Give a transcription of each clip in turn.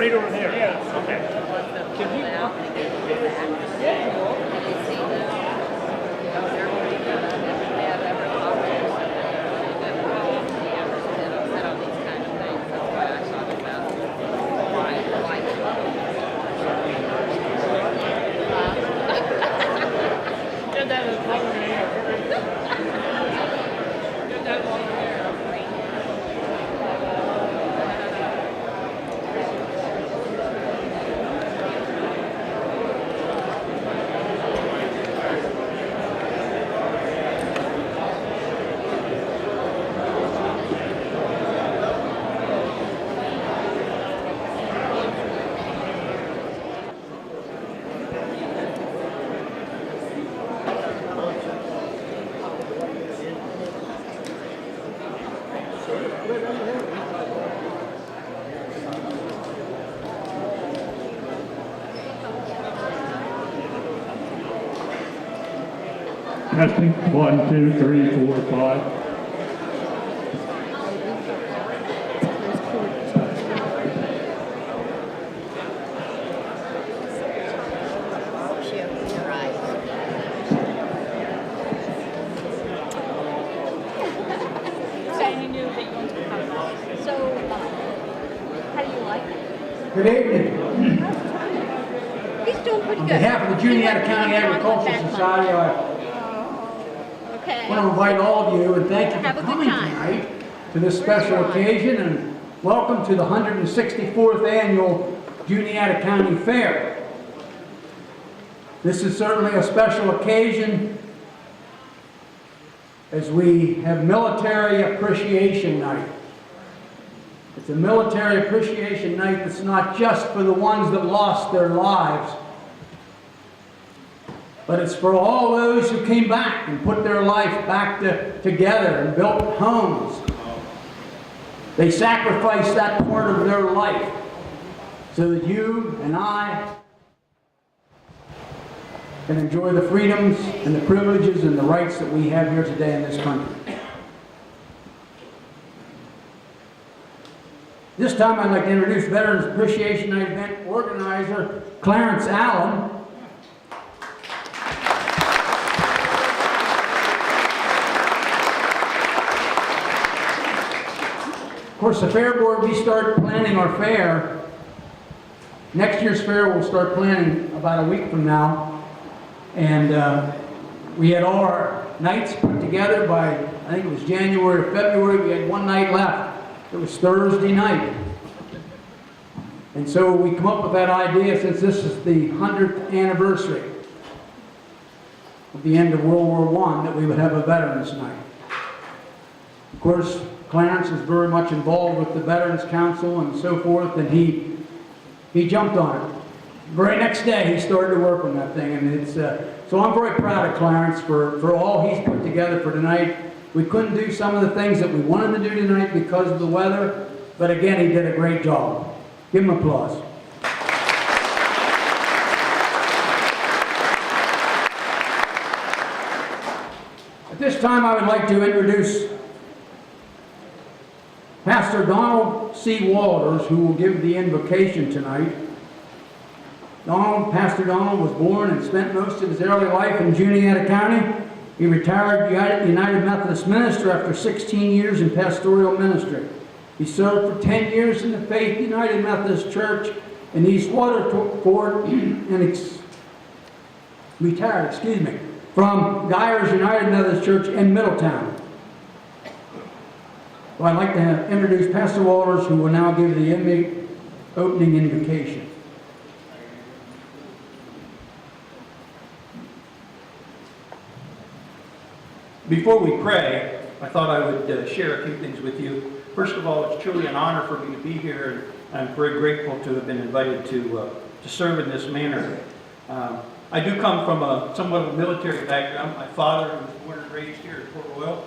right over there. Yeah. Okay. Can you? Get that as long as Get that long as Testing. 1, 2, 3, 4, 5. Good evening. He's doing pretty On good. behalf of the Juniata County Agricultural Society, I Okay. want to invite all of you and thank you Have for a good coming time. tonight to this special occasion, and welcome to the 164th Annual Juniata County Fair. This is certainly a special occasion as we have Military Appreciation Night. It's a military appreciation night that's not just for the ones that lost their lives, but it's for all those who came back and put their life back together and built homes. They sacrificed that part of their life so that you and I can enjoy the freedoms and the privileges and the rights that we have here today in this country. This time I'd like to introduce Veterans Appreciation Night event organizer Clarence Allen. Of course, the Fair Board, we start planning our fair. Next year's fair we'll start planning about a week from now. And we had all our nights put together by, I think it was January or February. We had one night left. It was Thursday night. And so we come up with that idea, since this is the 100th anniversary of the end of World War I, that we would have a Veterans Night. Of course, Clarence is very much involved with the Veterans Council and so forth, and he jumped on it. The very next day, he started to work on that thing, and it's so I'm very proud of Clarence for all he's put together for tonight. We couldn't do some of the things that we wanted to do tonight because of the weather, but again, he did a great job. Give him applause. At this time, I would like to introduce Pastor Donald C. Walters, who will give the invocation tonight. Pastor Donald was born and spent most of his early life in Juniata County. He retired United Methodist minister after 16 years in pastoral ministry. He served for 10 years in the Faith United Methodist Church in East Waterford and retired, from Dyer's United Methodist Church in Middletown. Well, I'd like to introduce Pastor Walters, who will now give the opening invocation. Before we pray, I thought I would share a few things with you. First of all, it's truly an honor for me to be here, and I'm very grateful to have been invited to serve in this manner. I do come from somewhat of a military background. My father, who was born and raised here at Port Royal,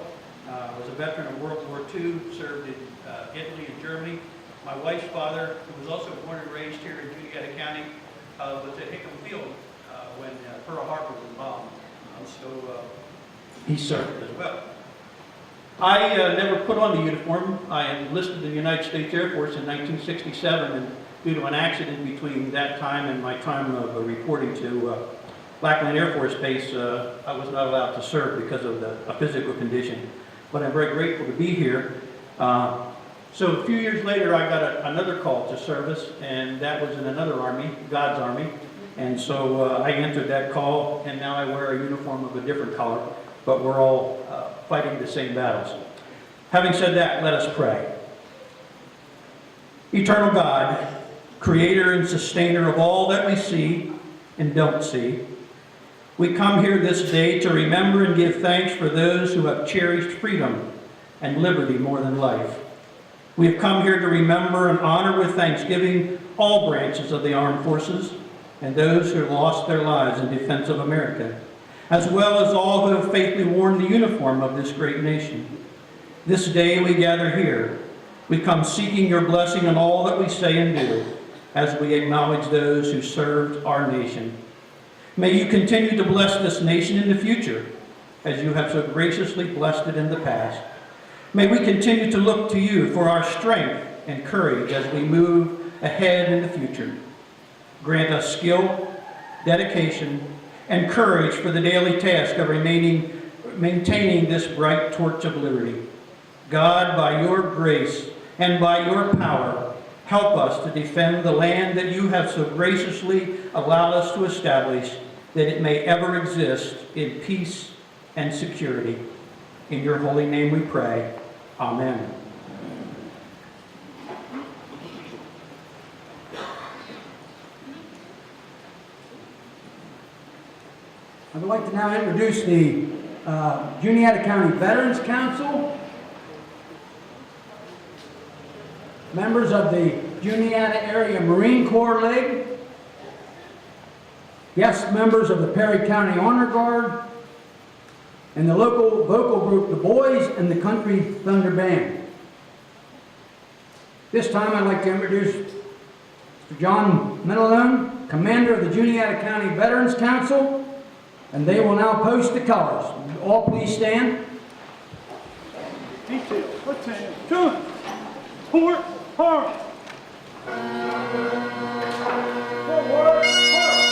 was a veteran of World War II, served in Italy and Germany. My wife's father, who was also born and raised here in Juniata County, was at Hickam Field when Pearl Harbor was bombed. So he served as well. I never put on the uniform. I enlisted in the United States Air Force in 1967, and due to an accident between that time and my time of reporting to Lackland Air Force Base. I was not allowed to serve because of a physical condition, but I'm very grateful to be here. So a few years later, I got another call to service, and that was in another army, God's Army. And so I entered that call, and now I wear a uniform of a different color, but we're all fighting the same battles. Having said that, let us pray. Eternal God, creator and sustainer of all that we see and don't see, we come here this day to remember and give thanks for those who have cherished freedom and liberty more than life. We have come here to remember and honor with thanksgiving all branches of the armed forces and those who have lost their lives in defense of America, as well as all who have faithfully worn the uniform of this great nation. This day we gather here. We come seeking your blessing on all that we say and do, as we acknowledge those who served our nation. May you continue to bless this nation in the future, as you have so graciously blessed it in the past. May we continue to look to you for our strength and courage as we move ahead in the future. Grant us skill, dedication, and courage for the daily task of maintaining this bright torch of liberty. God, by your grace and by your power, help us to defend the land that you have so graciously allowed us to establish, that it may ever exist in peace and security. In your holy name we pray. Amen. I would like to now introduce the Juniata County Veterans Council, members of the Juniata Area Marine Corps League, guest members of the Perry County Honor Guard, and the local vocal group, the Boys and the Country Thunder Band. This time I'd like to introduce Mr. John Menalone, Commander of the Juniata County Veterans Council, and they will now post the colors. All please stand. Detail, let's hand. Two, port, hard. Forward, hard.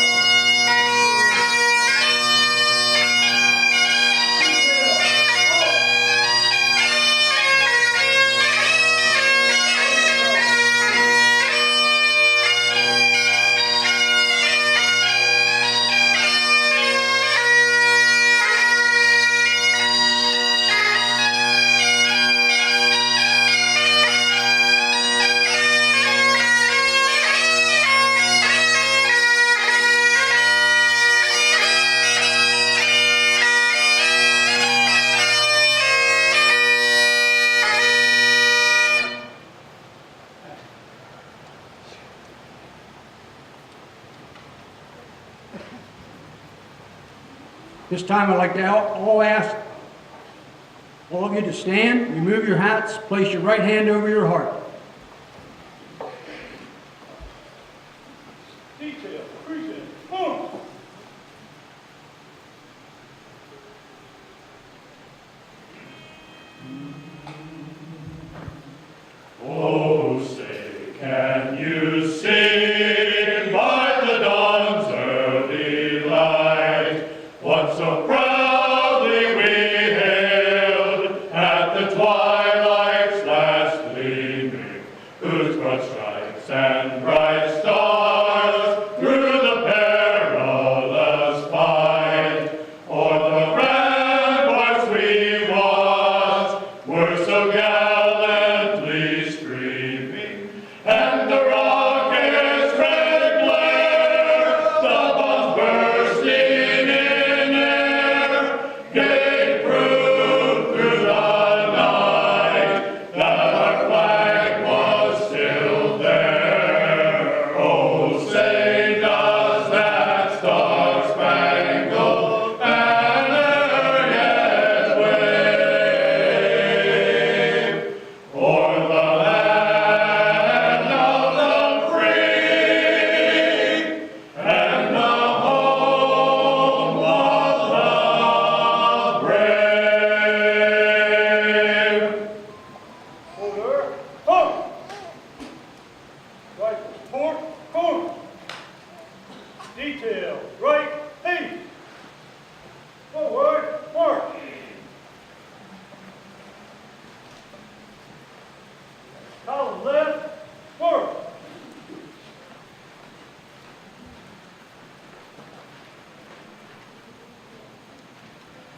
This time I'd like to ask all of you to stand, remove your hats, place your right hand over your heart. Detail, present, boom. Oh, say, can you sing by the dawn's early light what so proudly we hailed at the twilight's last gleaming, whose broad stripes and bright stars through the perilous fight o'er the ramparts we watched were so gallantly streaming, and the rocket's red glare, the bombs bursting in air.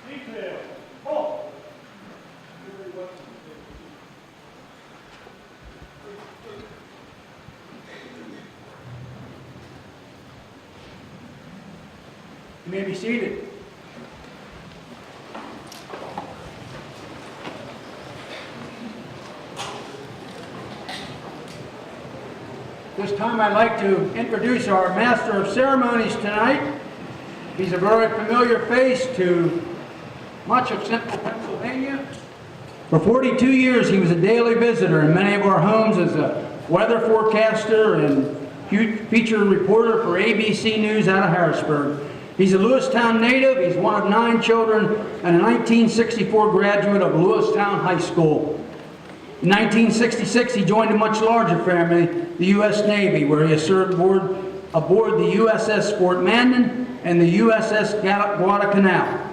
Detail. Halt. You may be seated. This time I'd like to introduce our Master of Ceremonies tonight. He's a very familiar face to much of central Pennsylvania. For 42 years he was a daily visitor in many of our homes as a weather forecaster and feature reporter for ABC News out of Harrisburg. He's a Lewistown native, he's one of 9 children, and a 1964 graduate of Lewistown High School. In 1966, he joined a much larger family, the U.S. Navy, where he has served aboard the USS Fort Mandan and the USS Guadalcanal.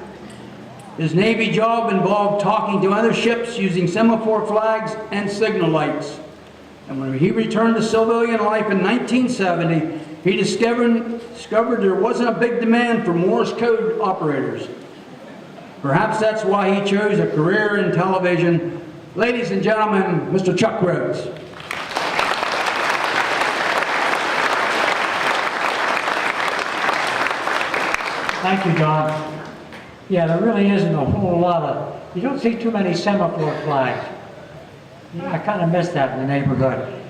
His Navy job involved talking to other ships using semaphore flags and signal lights. And when he returned to civilian life in 1970, he discovered there wasn't a big demand for Morse code operators. Perhaps that's why he chose a career in television. Ladies and gentlemen, Mr. Chuck Rhodes. Thank you, John. Yeah, there really isn't a whole lot of, you don't see too many semaphore flags. Yeah, I kind of miss that in the neighborhood.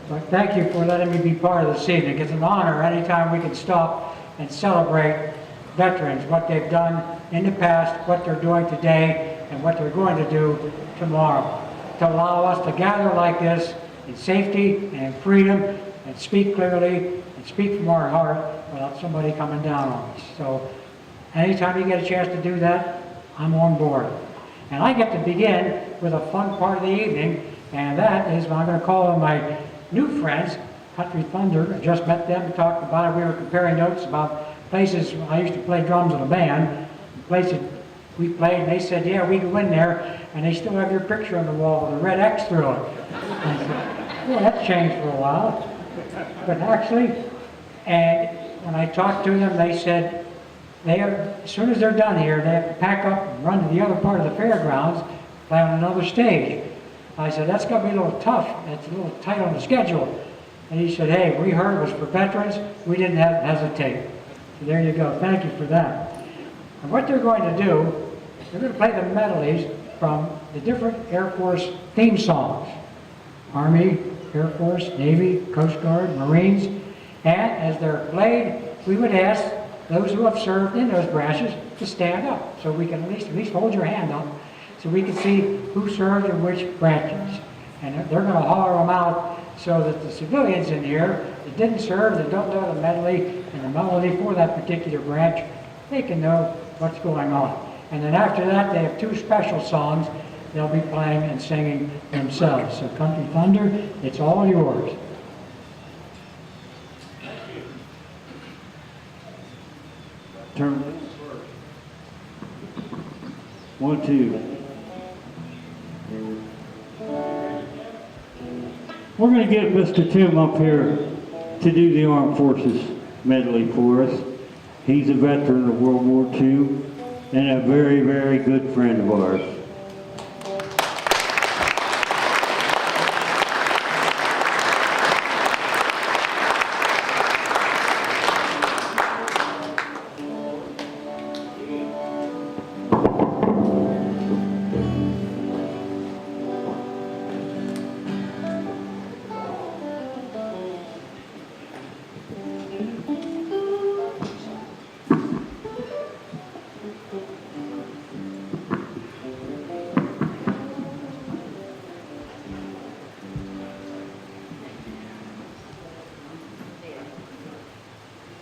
But thank you for letting me be part of this evening. It's an honor anytime we can stop and celebrate veterans, what they've done in the past, what they're doing today, and what they're going to do tomorrow. To allow us to gather like this in safety and in freedom and speak clearly and speak from our heart without somebody coming down on us. So anytime you get a chance to do that, I'm on board. And I get to begin with a fun part of the evening, and that is I'm going to call on my new friends, Country Thunder. I just met them and talked about it. We were comparing notes about places. I used to play drums in a band, places we played, and they said, yeah, we go in there, and they still have your picture on the wall with a red X through it. And I said, well, that's changed for a while. But actually, and when I talked to them, they said, as soon as they're done here, they have to pack up and run to the other part of the fairgrounds, play on another stage. I said, that's going to be a little tough. It's a little tight on the schedule. And he said, hey, we heard it was for veterans. We didn't hesitate. So there you go. Thank you for that. And what they're going to do, they're going to play the melodies from the different Air Force theme songs. Army, Air Force, Navy, Coast Guard, Marines. And as they're played, we would ask those who have served in those branches to stand up so we can at least hold your hand up so we can see who served in which branches. And they're going to holler them out so that the civilians in here that didn't serve, that don't know the medley and the melody for that particular branch, they can know what's going on. And then after that, they have 2 special songs they'll be playing and singing themselves. So Country Thunder, it's all yours. Turn this. 1, 2. We're going to get Mr. Tim up here to do the Armed Forces medley for us. He's a veteran of World War II and a very, very good friend of ours.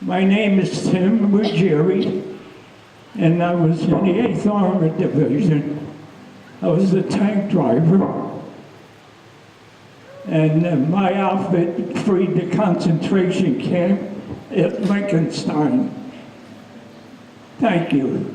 My name is Tim Ruggieri, and I was in the 8th Armored Division. I was a tank driver, and my outfit freed the concentration camp at Lincolnstein. Thank you.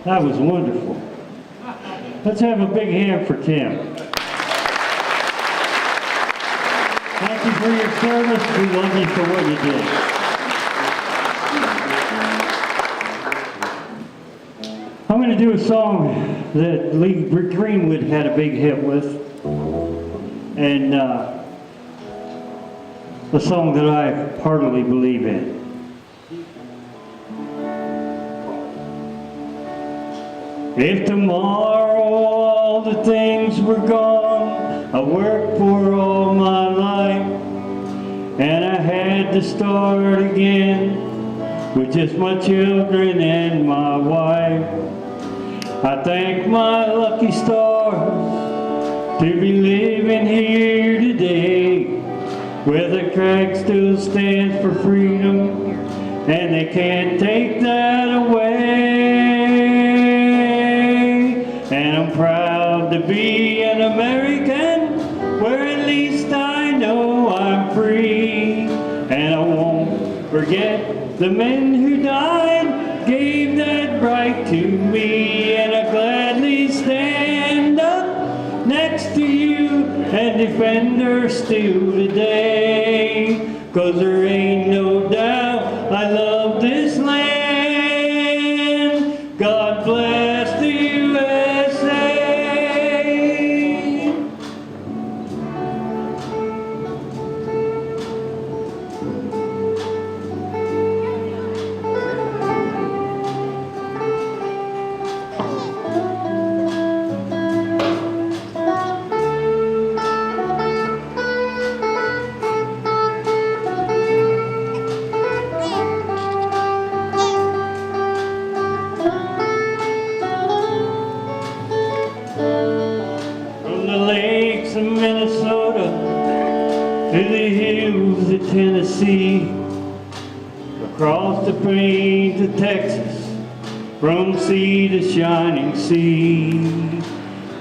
That was wonderful. Let's have a big hand for Tim. Thank you for your service. We love you for what you did. I'm going to do a song that Lee Greenwood had a big hit with, and a song that I heartily believe in. If tomorrow all the things were gone I worked for all my life, and I had to start again with just my children and my wife, I thank my lucky stars to be living here today, where the crack still stands for freedom and they can't take that away. And I'm proud to be an American, where at least I know I'm free. And I won't forget the men who died, gave that right to me. And I gladly stand up next to you and defend her still today. 'Cause there ain't no doubt I love this land. God bless the USA. From the lakes of Minnesota to the hills of Tennessee, across the plains of Texas, from sea to shining sea,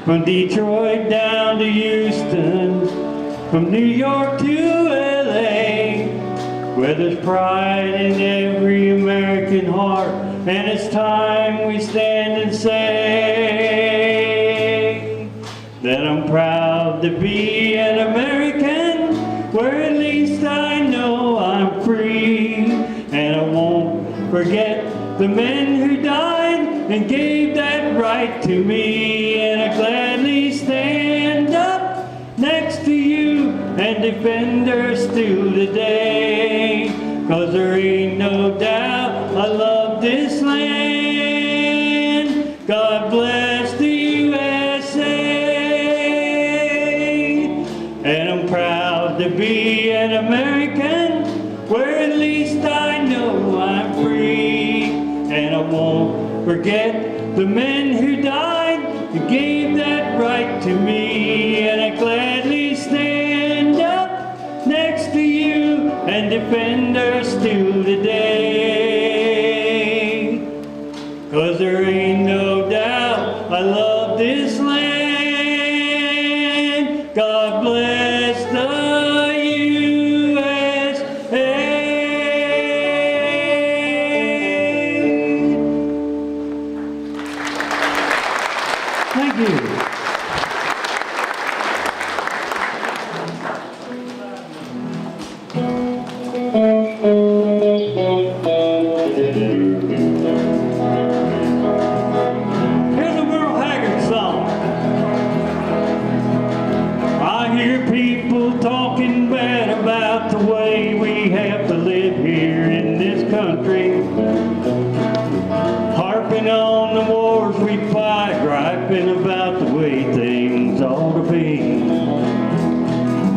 from Detroit down to Houston, from New York to LA, where there's pride in every American heart, and it's time we stand and say that I'm proud to be an American, where at least I know I'm free. And I won't forget the men who died and gave that right to me. And I gladly stand up next to you and defend her still today. 'Cause there ain't no doubt I love this land. God bless the USA. And I'm proud to be an American, where at least I know I'm free. And I won't forget the men who died and gave that right to me. And I gladly stand up next to you and defend her still today. Here's a Merle Haggard song. I hear people talking bad about the way we have to live here in this country. Harping on the wars we fight, griping about the way things ought to be.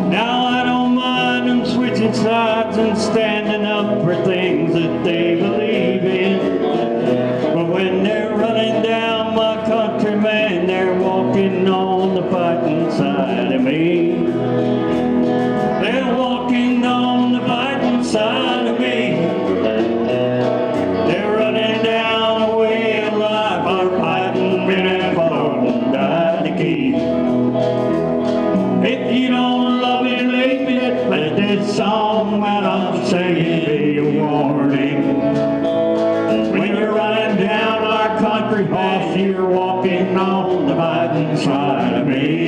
Now I don't mind them switching sides and standing up for things that they believe in. But when they're running down my country, man, they're walking on the fighting side of me. They're walking on the fighting side of me. They're running down the way of life, our fighting men and fought and died to keep. If you don't love it, leave it. Let this song that I'm singing be a warning. When you're running down our country house, you're walking on the fighting side of me.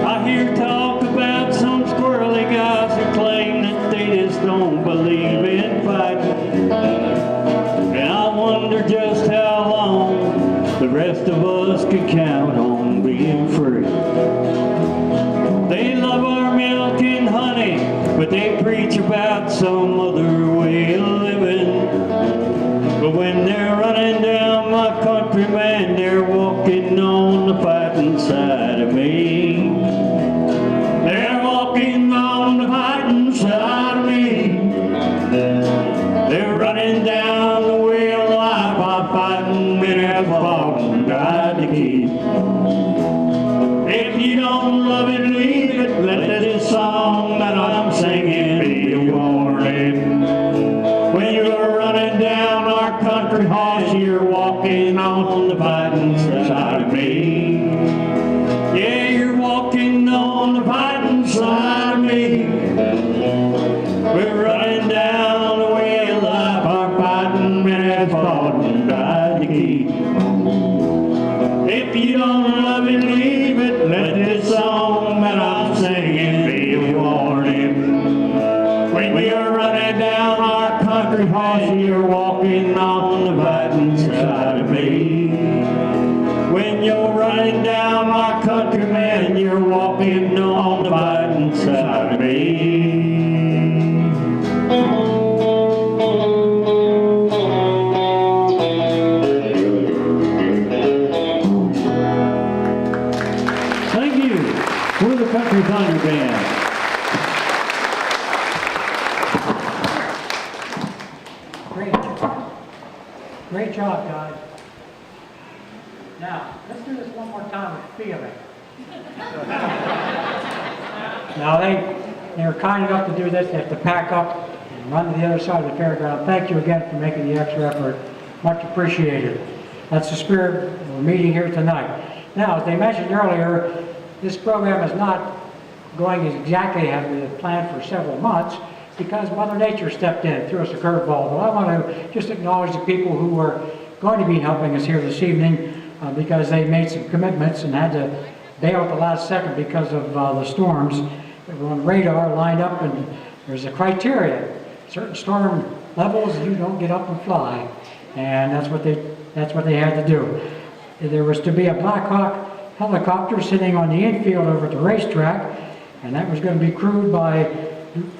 I hear talk about some squirrely guys who claim that they just don't believe in fighting. And I wonder just how long the rest of us could count on being free. They love our milk and honey, but they preach about some other way of living. But when they're running down my country, man, they're walking on the fighting side of me. They're walking on the fighting side of me. They're running down the way of life, our fighting men have fought and died to keep. If you don't love it, leave it. Let this song that I'm singing be a warning. When you're running down our country house, you're walking on the fighting side of me. Yeah, you're walking on the fighting side of me. We're running down the way of life, our fighting men have fought and died to keep. If you don't love it, leave it. Let this song that I'm singing be a warning. When we are running down our country house, you're walking on the fighting side of me. When you're running down our country, man, you're walking on the fighting side of me. Thank you. We're the Country Thunder Band. Great job, guys. Now, let's do this one more time with feeling. Now, they were kind enough to do this. They have to pack up and run to the other side of the fairground. Thank you again for making the extra effort. Much appreciated. That's the spirit we're meeting here tonight. Now, as they mentioned earlier, this program is not going exactly as we had planned for several months because Mother Nature stepped in and threw us a curveball. But I want to just acknowledge the people who were going to be helping us here this evening because they made some commitments and had to bail at the last second because of the storms that were on radar lined up, and there's a criteria. Certain storm levels, you don't get up and fly, and that's what they had to do. There was to be a Black Hawk helicopter sitting on the infield over at the racetrack, and that was going to be crewed by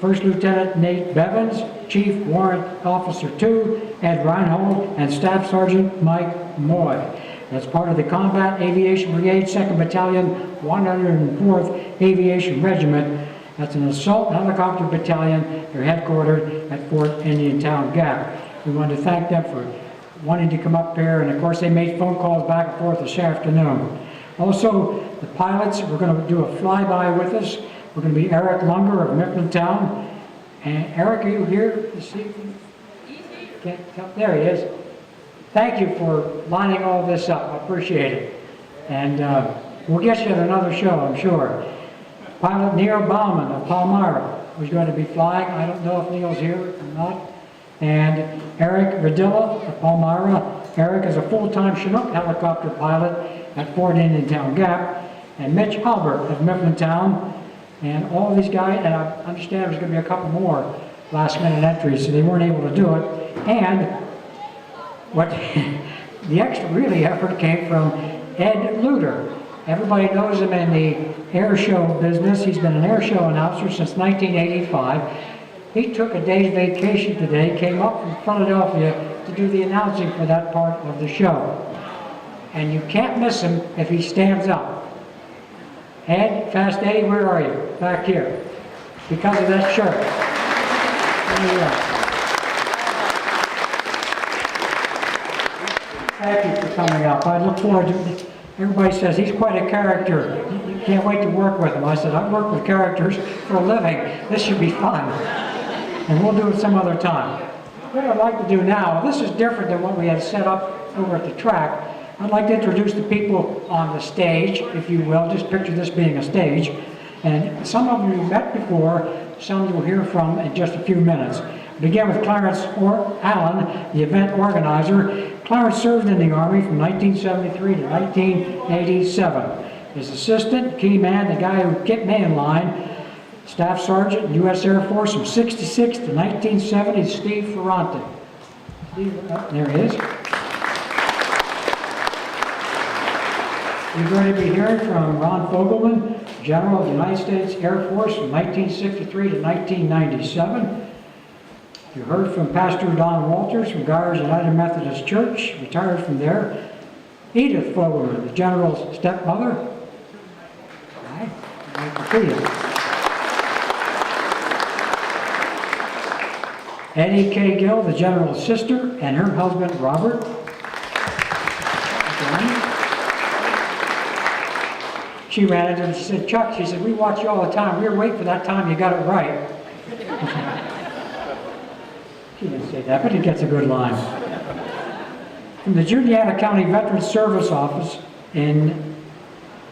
First Lieutenant Nate Bevins, Chief Warrant Officer 2 Ed Reinhold, and Staff Sergeant Mike Moy. That's part of the Combat Aviation Brigade, 2nd Battalion, 104th Aviation Regiment. That's an assault helicopter battalion. They're headquartered at Fort Indiantown Gap. We want to thank them for wanting to come up here, and of course they made phone calls back and forth this afternoon. Also, the pilots, we're going to do a flyby with us. We're going to be Eric Lunger of Mifflintown. And Eric, are you here this evening? Can't tell. There he is. Thank you for lining all this up. I appreciate it. And we'll get you at another show, I'm sure. Pilot Neil Bauman of Palmyra, who's going to be flying. I don't know if Neil's here. I'm not. And Eric Radilla of Palmyra. Eric is a full-time Chinook helicopter pilot at Fort Indiantown Gap. And Mitch Albert of Mifflintown. And all these guys, and I understand there's going to be a couple more last-minute entries, so they weren't able to do it. And what the extra really effort came from Ed Luter. Everybody knows him in the air show business. He's been an air show announcer since 1985. He took a day's vacation today, came up from Philadelphia to do the announcing for that part of the show. And you can't miss him if he stands up. Ed, Fast Eddie, where are you? Back here. Because of that shirt. There you are. Thank you for coming up. I look forward to, everybody says he's quite a character. You can't wait to work with him. I said, I work with characters for a living. This should be fun. And we'll do it some other time. What I'd like to do now, this is different than what we had set up over at the track. I'd like to introduce the people on the stage, if you will. Just picture this being a stage. And some of you met before, some you'll hear from in just a few minutes. Begin with Clarence Allen, the event organizer. Clarence served in the Army from 1973 to 1987. His assistant, key man, the guy who kept me in line, Staff Sergeant, U.S. Air Force from 66 to 1970, Steve Ferrante. Steve, there he is. You're going to be hearing from Ron Fogelman, General of the United States Air Force from 1963 to 1997. You heard from Pastor Don Walters from Guyers United Methodist Church, retired from there. Edith Fogelman, the General's stepmother. Hi, nice to see you. Eddie K. Gill, the General's sister, and her husband, Robert. She ran into him and she said, Chuck, she said, we watch you all the time. We were waiting for that time you got it right. She didn't say that, but he gets a good line. From the Juniata County Veterans Service Office,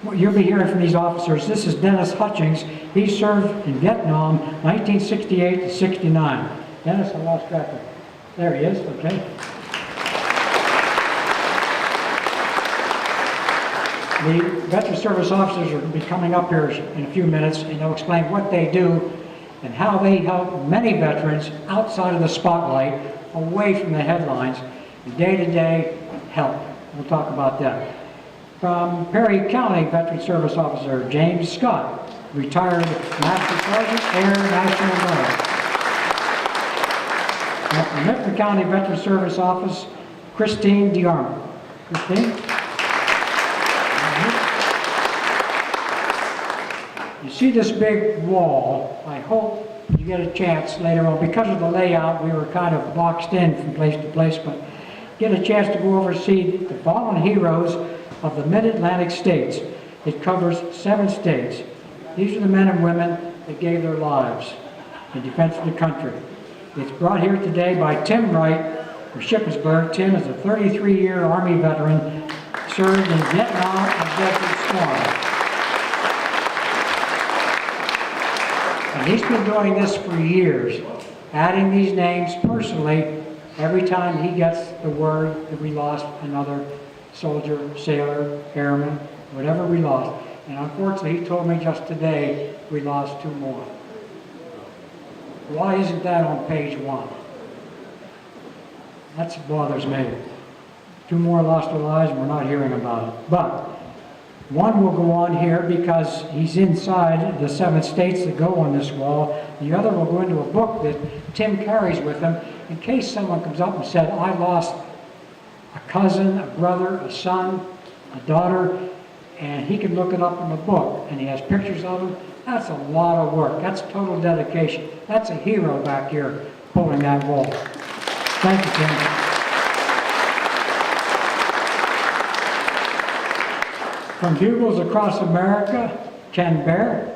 what you'll be hearing from these officers, this is Dennis Hutchings. He served in Vietnam, 1968 to 69. Dennis, I lost track of him. There he is, okay. The Veteran Service officers will be coming up here in a few minutes, and they'll explain what they do and how they help many veterans outside of the spotlight, away from the headlines, day-to-day help. We'll talk about that. From Perry County Veteran Service Officer James Scott, retired Master Sergeant, Air National Guard. At the Mifflin County Veteran Service Office, Christine DeArmond. Christine? You see this big wall. I hope you get a chance later on. Because of the layout, we were kind of boxed in from place to place, but get a chance to go over and see the fallen heroes of the Mid-Atlantic states. It covers 7 states. These are the men and women that gave their lives in defense of the country. It's brought here today by Tim Wright from Shippensburg. Tim is a 33-year Army veteran, served in Vietnam and Desert Storm. And he's been doing this for years, adding these names personally every time he gets the word that we lost another soldier, sailor, airman, whatever we lost. And unfortunately, he told me just today we lost 2 more. Why isn't that on page 1? That bothers me. 2 more lost their lives and we're not hearing about it. But one will go on here because he's inside the 7 states that go on this wall. The other will go into a book that Tim carries with him in case someone comes up and said, I lost a cousin, a brother, a son, a daughter, and he can look it up in the book, and he has pictures of them. That's a lot of work. That's total dedication. That's a hero back here pulling that wall. Thank you, Tim. From Bugles Across America, Ken Bear.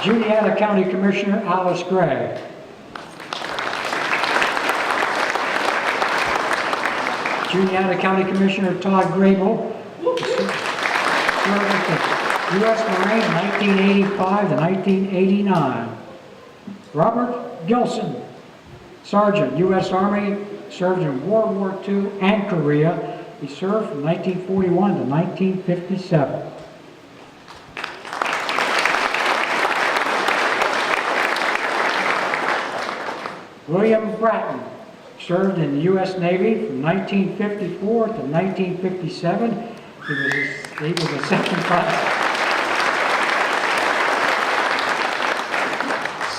Juniata County Commissioner Alice Gray. Juniata County Commissioner Todd Grable. U.S. Marine 1985 to 1989. Robert Gilson, Sergeant, U.S. Army, served in World War II and Korea. He served from 1941 to 1957. William Bratton served in the U.S. Navy from 1954 to 1957. He was a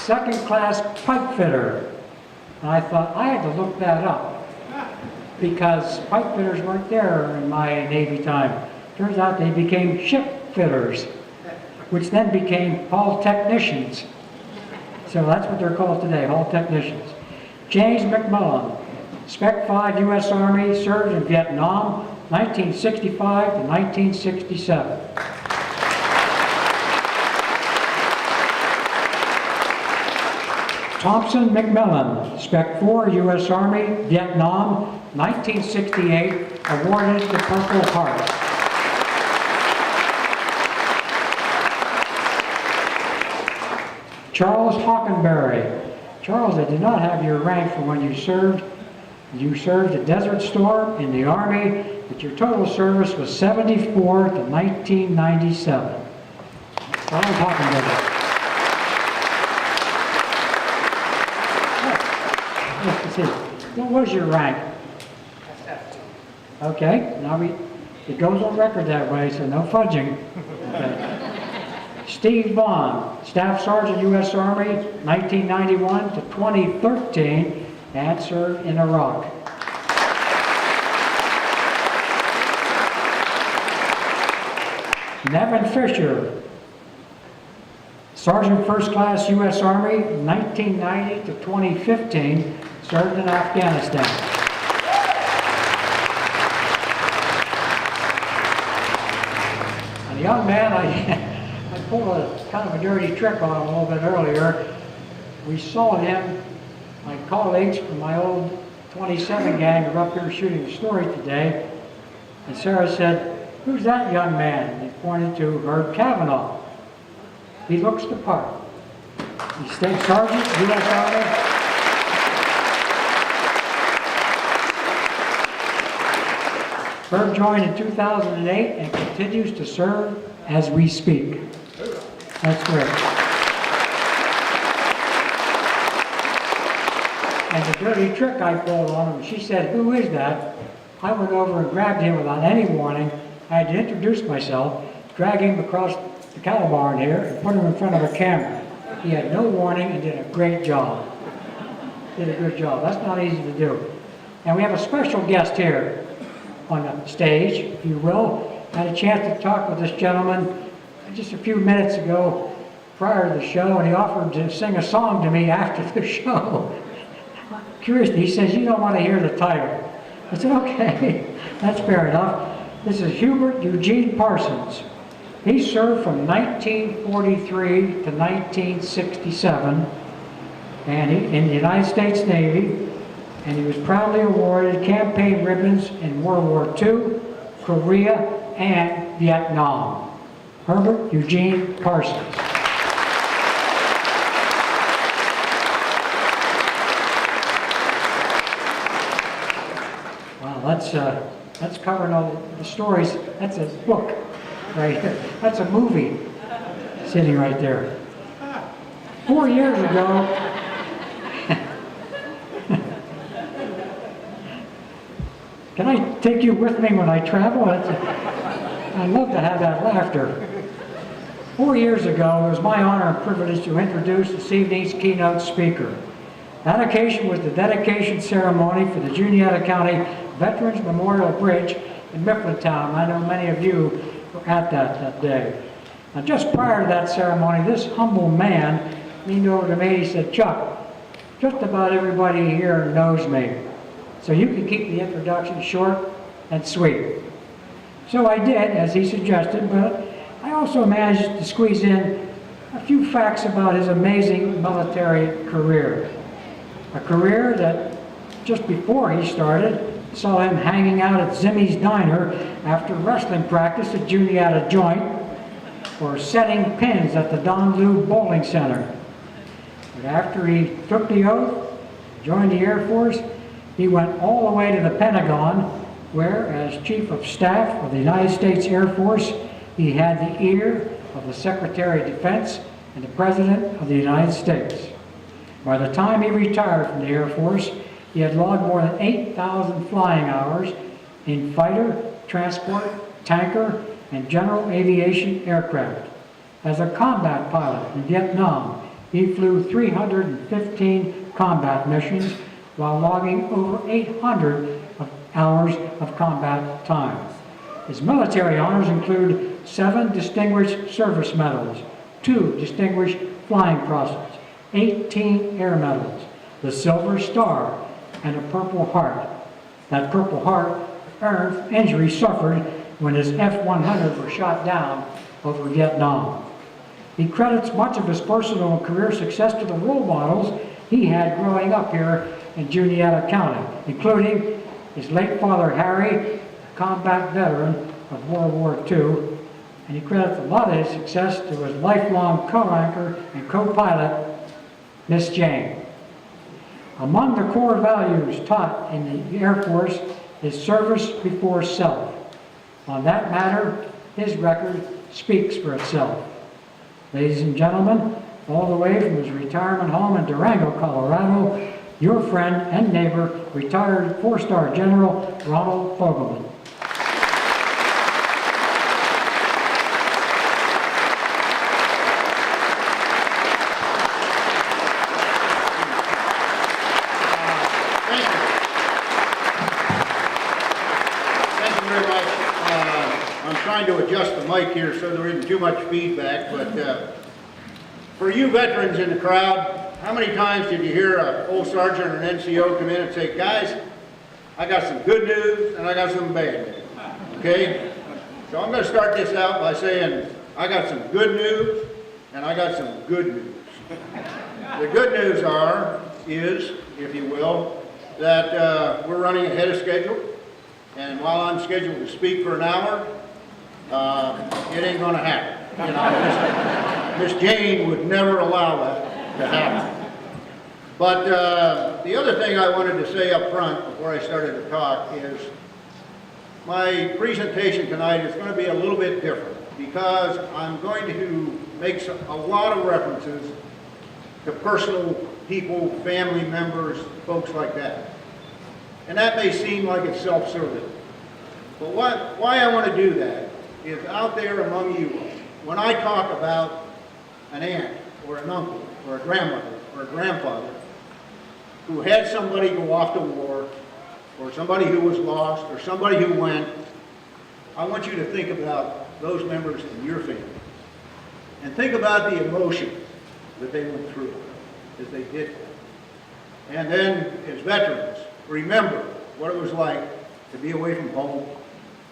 second class pipe fitter. And I thought I had to look that up because pipe fitters weren't there in my Navy time. Turns out they became ship fitters, which then became hull technicians. So that's what they're called today, hull technicians. James McMullen, Spec 5 U.S. Army, served in Vietnam, 1965 to 1967. Thompson McMillan, Spec 4 U.S. Army, Vietnam, 1968, awarded the Purple Heart. Charles Hockenberry. Charles, I did not have your rank for when you served. You served at Desert Storm in the Army, but your total service was 74 to 1997. Charles Hockenberry. Let's see. What was your rank? Okay, now it goes on record that way, so no fudging. Okay. Steve Vaughn, Staff Sergeant, U.S. Army, 1991 to 2013, and served in Iraq. Nevin Fisher, Sergeant First Class, U.S. Army, 1990 to 2015, served in Afghanistan. And a young man, I pulled a kind of a dirty trick on him a little bit earlier. We saw him, my colleagues from my old 27 gang were up here shooting a story today, and Sarah said, "Who's that young man?" And they pointed to Herb Cavanaugh. He looks the part. He's State Sergeant, U.S. Army. Herb joined in 2008 and continues to serve as we speak. That's great. And the dirty trick I pulled on him, she said, "Who is that?" I went over and grabbed him without any warning. I had to introduce myself, drag him across the cattle barn here, and put him in front of a camera. He had no warning and did a great job. Did a good job. That's not easy to do. And we have a special guest here on the stage, if you will. I had a chance to talk with this gentleman just a few minutes ago prior to the show, and he offered to sing a song to me after the show. Curiously, he says, "You don't want to hear the title." I said, "Okay, that's fair enough." This is Hubert Eugene Parsons. He served from 1943 to 1967 and in the United States Navy, and he was proudly awarded campaign ribbons in World War II, Korea, and Vietnam. Herbert Eugene Parsons. Wow, that's covering all the stories. That's a book right here. That's a movie sitting right there. 4 years ago, can I take you with me when I travel? I love to have that laughter. 4 years ago, it was my honor and privilege to introduce this evening's keynote speaker. That occasion was the dedication ceremony for the Juniata County Veterans Memorial Bridge in Mifflintown. I know many of you were at that day. Now, just prior to that ceremony, this humble man leaned over to me and he said, "Chuck, just about everybody here knows me, so you can keep the introduction short and sweet." So I did, as he suggested, but I also managed to squeeze in a few facts about his amazing military career. A career that, just before he started, saw him hanging out at Zimmy's Diner after wrestling practice at Juniata Joint. for setting pins at the Don Lu Bowling Center. But after he took the oath, joined the Air Force, he went all the way to the Pentagon, where, as Chief of Staff of the United States Air Force, he had the ear of the Secretary of Defense and the President of the United States. By the time he retired from the Air Force, he had logged more than 8,000 flying hours in fighter, transport, tanker, and general aviation aircraft. As a combat pilot in Vietnam, he flew 315 combat missions while logging over 800 hours of combat time. His military honors include 7 Distinguished Service Medals, 2 Distinguished Flying Crosses, 18 Air Medals, the Silver Star, and a Purple Heart. That Purple Heart earned from injuries suffered when his F-100 were shot down over Vietnam. He credits much of his personal and career success to the role models he had growing up here in Juniata County, including his late father Harry, a combat veteran of World War II, and he credits a lot of his success to his lifelong co-anchor and co-pilot, Miss Jane. Among the core values taught in the Air Force is service before self. On that matter, his record speaks for itself. Ladies and gentlemen, all the way from his retirement home in Durango, Colorado, your friend and neighbor, retired 4-star General Ronald Fogelman. Thank you very much. I'm trying to adjust the mic here so there isn't too much feedback, but for you veterans in the crowd, how many times did you hear an old sergeant or an NCO come in and say, guys, I got some good news and I got some bad news, okay? So I'm going to start this out by saying I got some good news and I got some good news. The good news is, if you will, that we're running ahead of schedule, and while I'm scheduled to speak for an hour, it ain't going to happen. You know, Miss Jane would never allow that to happen. But the other thing I wanted to say up front before I started to talk is my presentation tonight is going to be a little bit different because I'm going to make a lot of references to personal people, family members, folks like that. And that may seem like it's self-serving. But why I want to do that is out there among you, when I talk about an aunt or an uncle or a grandmother or a grandfather who had somebody go off to war, or somebody who was lost, or somebody who went, I want you to think about those members in your family. And think about the emotion that they went through as they did that. And then, as veterans, remember what it was like to be away from home,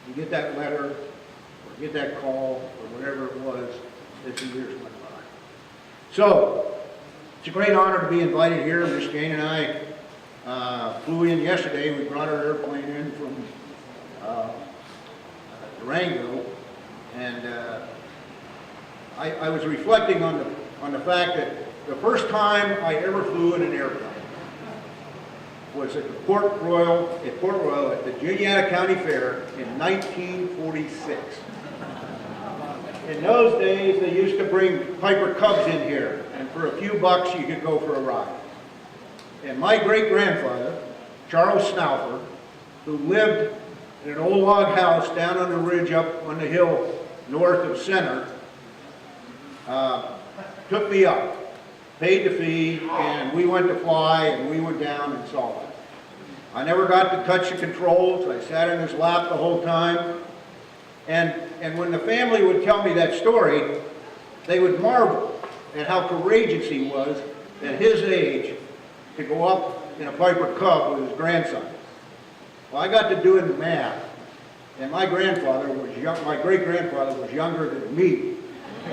to get that letter, or get that call, or whatever it was as the years went by. So, it's a great honor to be invited here. Miss Jane and I flew in yesterday. We brought our airplane in from Durango, and I was reflecting on the fact that the first time I ever flew in an airplane was at Port Royal at the Juniata County Fair in 1946. In those days, they used to bring Piper Cubs in here, and for a few bucks, you could go for a ride. And my great-grandfather, Charles Snaufer, who lived in an old log house down on the ridge up on the hill north of Center, took me up, paid the fee, and we went to fly, and we went down and saw it. I never got to touch the controls. I sat in his lap the whole time. And when the family would tell me that story, they would marvel at how courageous he was at his age to go up in a Piper Cub with his grandson. Well, I got to doing the math, and my great-grandfather was younger than me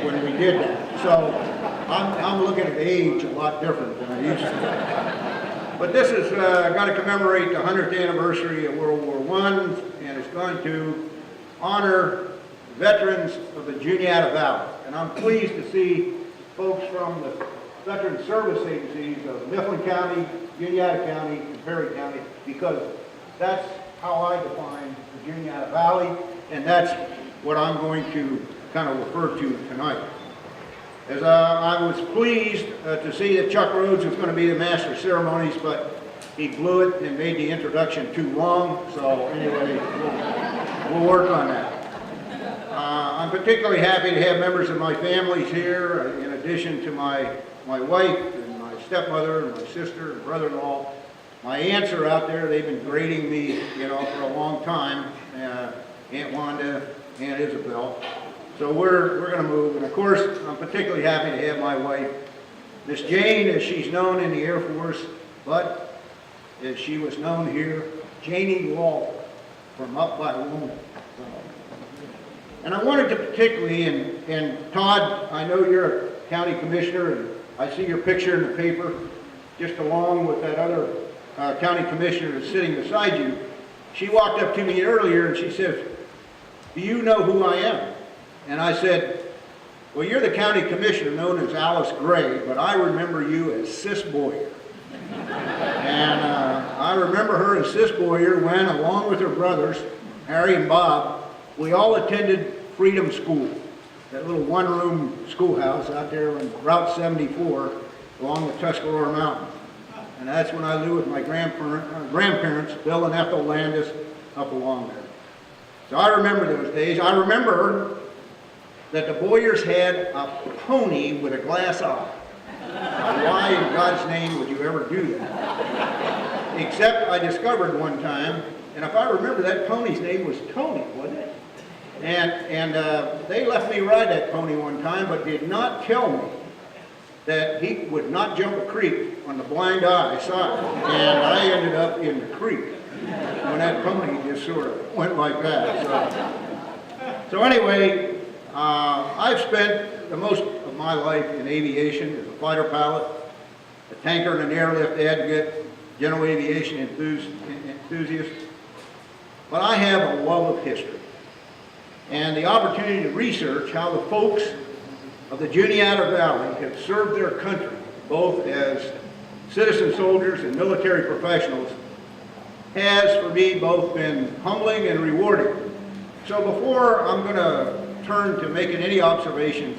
when we did that. So I'm looking at age a lot different than I used to. But this is going to commemorate the 100th anniversary of World War I, and it's going to honor veterans of the Juniata Valley. and I'm pleased to see folks from the Veteran Service Agencies of Mifflin County, Juniata County, and Perry County, because that's how I define the Juniata Valley, and that's what I'm going to kind of refer to tonight. As I was pleased to see that Chuck Rhodes was going to be the Master of Ceremonies, but he blew it and made the introduction too long, so anyway, we'll work on that. I'm particularly happy to have members of my families here, in addition to my wife and my stepmother and my sister and brother-in-law. My aunts are out there. They've been grading me, for a long time. Aunt Wanda, Aunt Isabel. So we're going to move. And of course, I'm particularly happy to have my wife, Miss Jane, as she's known in the Air Force, but as she was known here, Janie Wall from up by Loma. And I wanted to particularly, and Todd, I know you're a county commissioner, and I see your picture in the paper, just along with that other county commissioner that's sitting beside you. She walked up to me earlier and she says, "Do you know who I am?" And I said, "Well, you're the county commissioner known as Alice Gray, but I remember you as Sis Boyer." And I remember her as Sis Boyer when, along with her brothers, Harry and Bob, we all attended Freedom School, that little one-room schoolhouse out there on Route 74 along the Tuscarora Mountains. And that's when I lived with my grandparents, Bill and Ethel Landis, up along there. So I remember those days. I remember that the Boyers had a pony with a glass eye. Now, why in God's name would you ever do that? Except I discovered one time, and if I remember, that pony's name was Tony, wasn't it? And they left me ride that pony one time, but did not tell me that he would not jump a creek on the blind eye side. And I ended up in the creek when that pony just sort of went like that. So anyway, I've spent the most of my life in aviation as a fighter pilot, a tanker and an airlift advocate, general aviation enthusiast. But I have a love of history and the opportunity to research how the folks of the Juniata Valley have served their country, both as citizen soldiers and military professionals, has for me both been humbling and rewarding. So before I'm going to turn to making any observations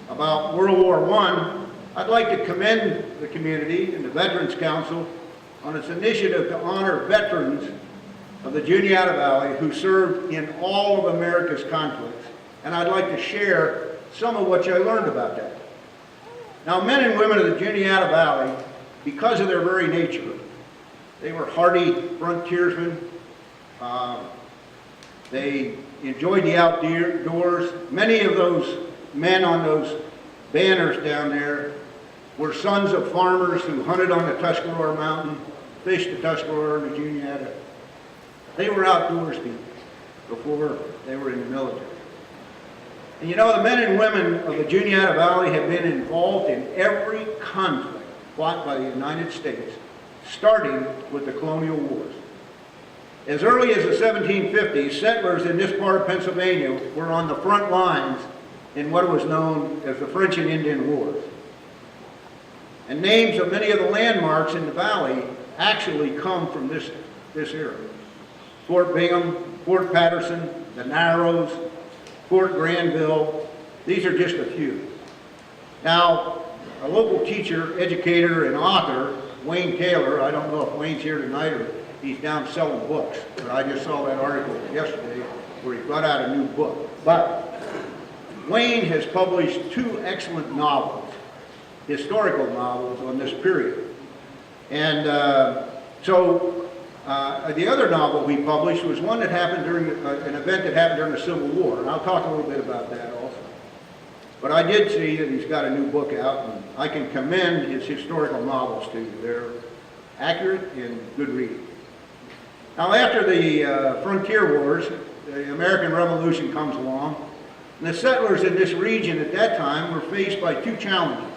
about World War I, I'd like to commend the community and the Veterans Council on its initiative to honor veterans of the Juniata Valley who served in all of America's conflicts. And I'd like to share some of what I learned about that. Now, men and women of the Juniata Valley, because of their very nature, they were hardy frontiersmen. They enjoyed the outdoors. Many of those men on those banners down there were sons of farmers who hunted on the Tuscarora Mountain, fished the Tuscarora and the Juniata. They were outdoors people before they were in the military. And you know, the men and women of the Juniata Valley have been involved in every conflict fought by the United States, starting with the colonial wars. As early as the 1750s, settlers in this part of Pennsylvania were on the front lines in what was known as the French and Indian Wars. And names of many of the landmarks in the valley actually come from this era. Fort Bingham, Fort Patterson, the Narrows, Fort Granville, these are just a few. Now, a local teacher, educator, and author, Wayne Taylor, I don't know if Wayne's here tonight or he's down selling books, but I just saw that article yesterday where he brought out a new book. But Wayne has published 2 excellent novels, historical novels on this period. And the other novel we published was one that happened during an event that happened during the Civil War, and I'll talk a little bit about that also. But I did see that he's got a new book out, and I can commend his historical novels to you. They're accurate and good reading. Now, after the frontier wars, the American Revolution comes along, and the settlers in this region at that time were faced by 2 challenges.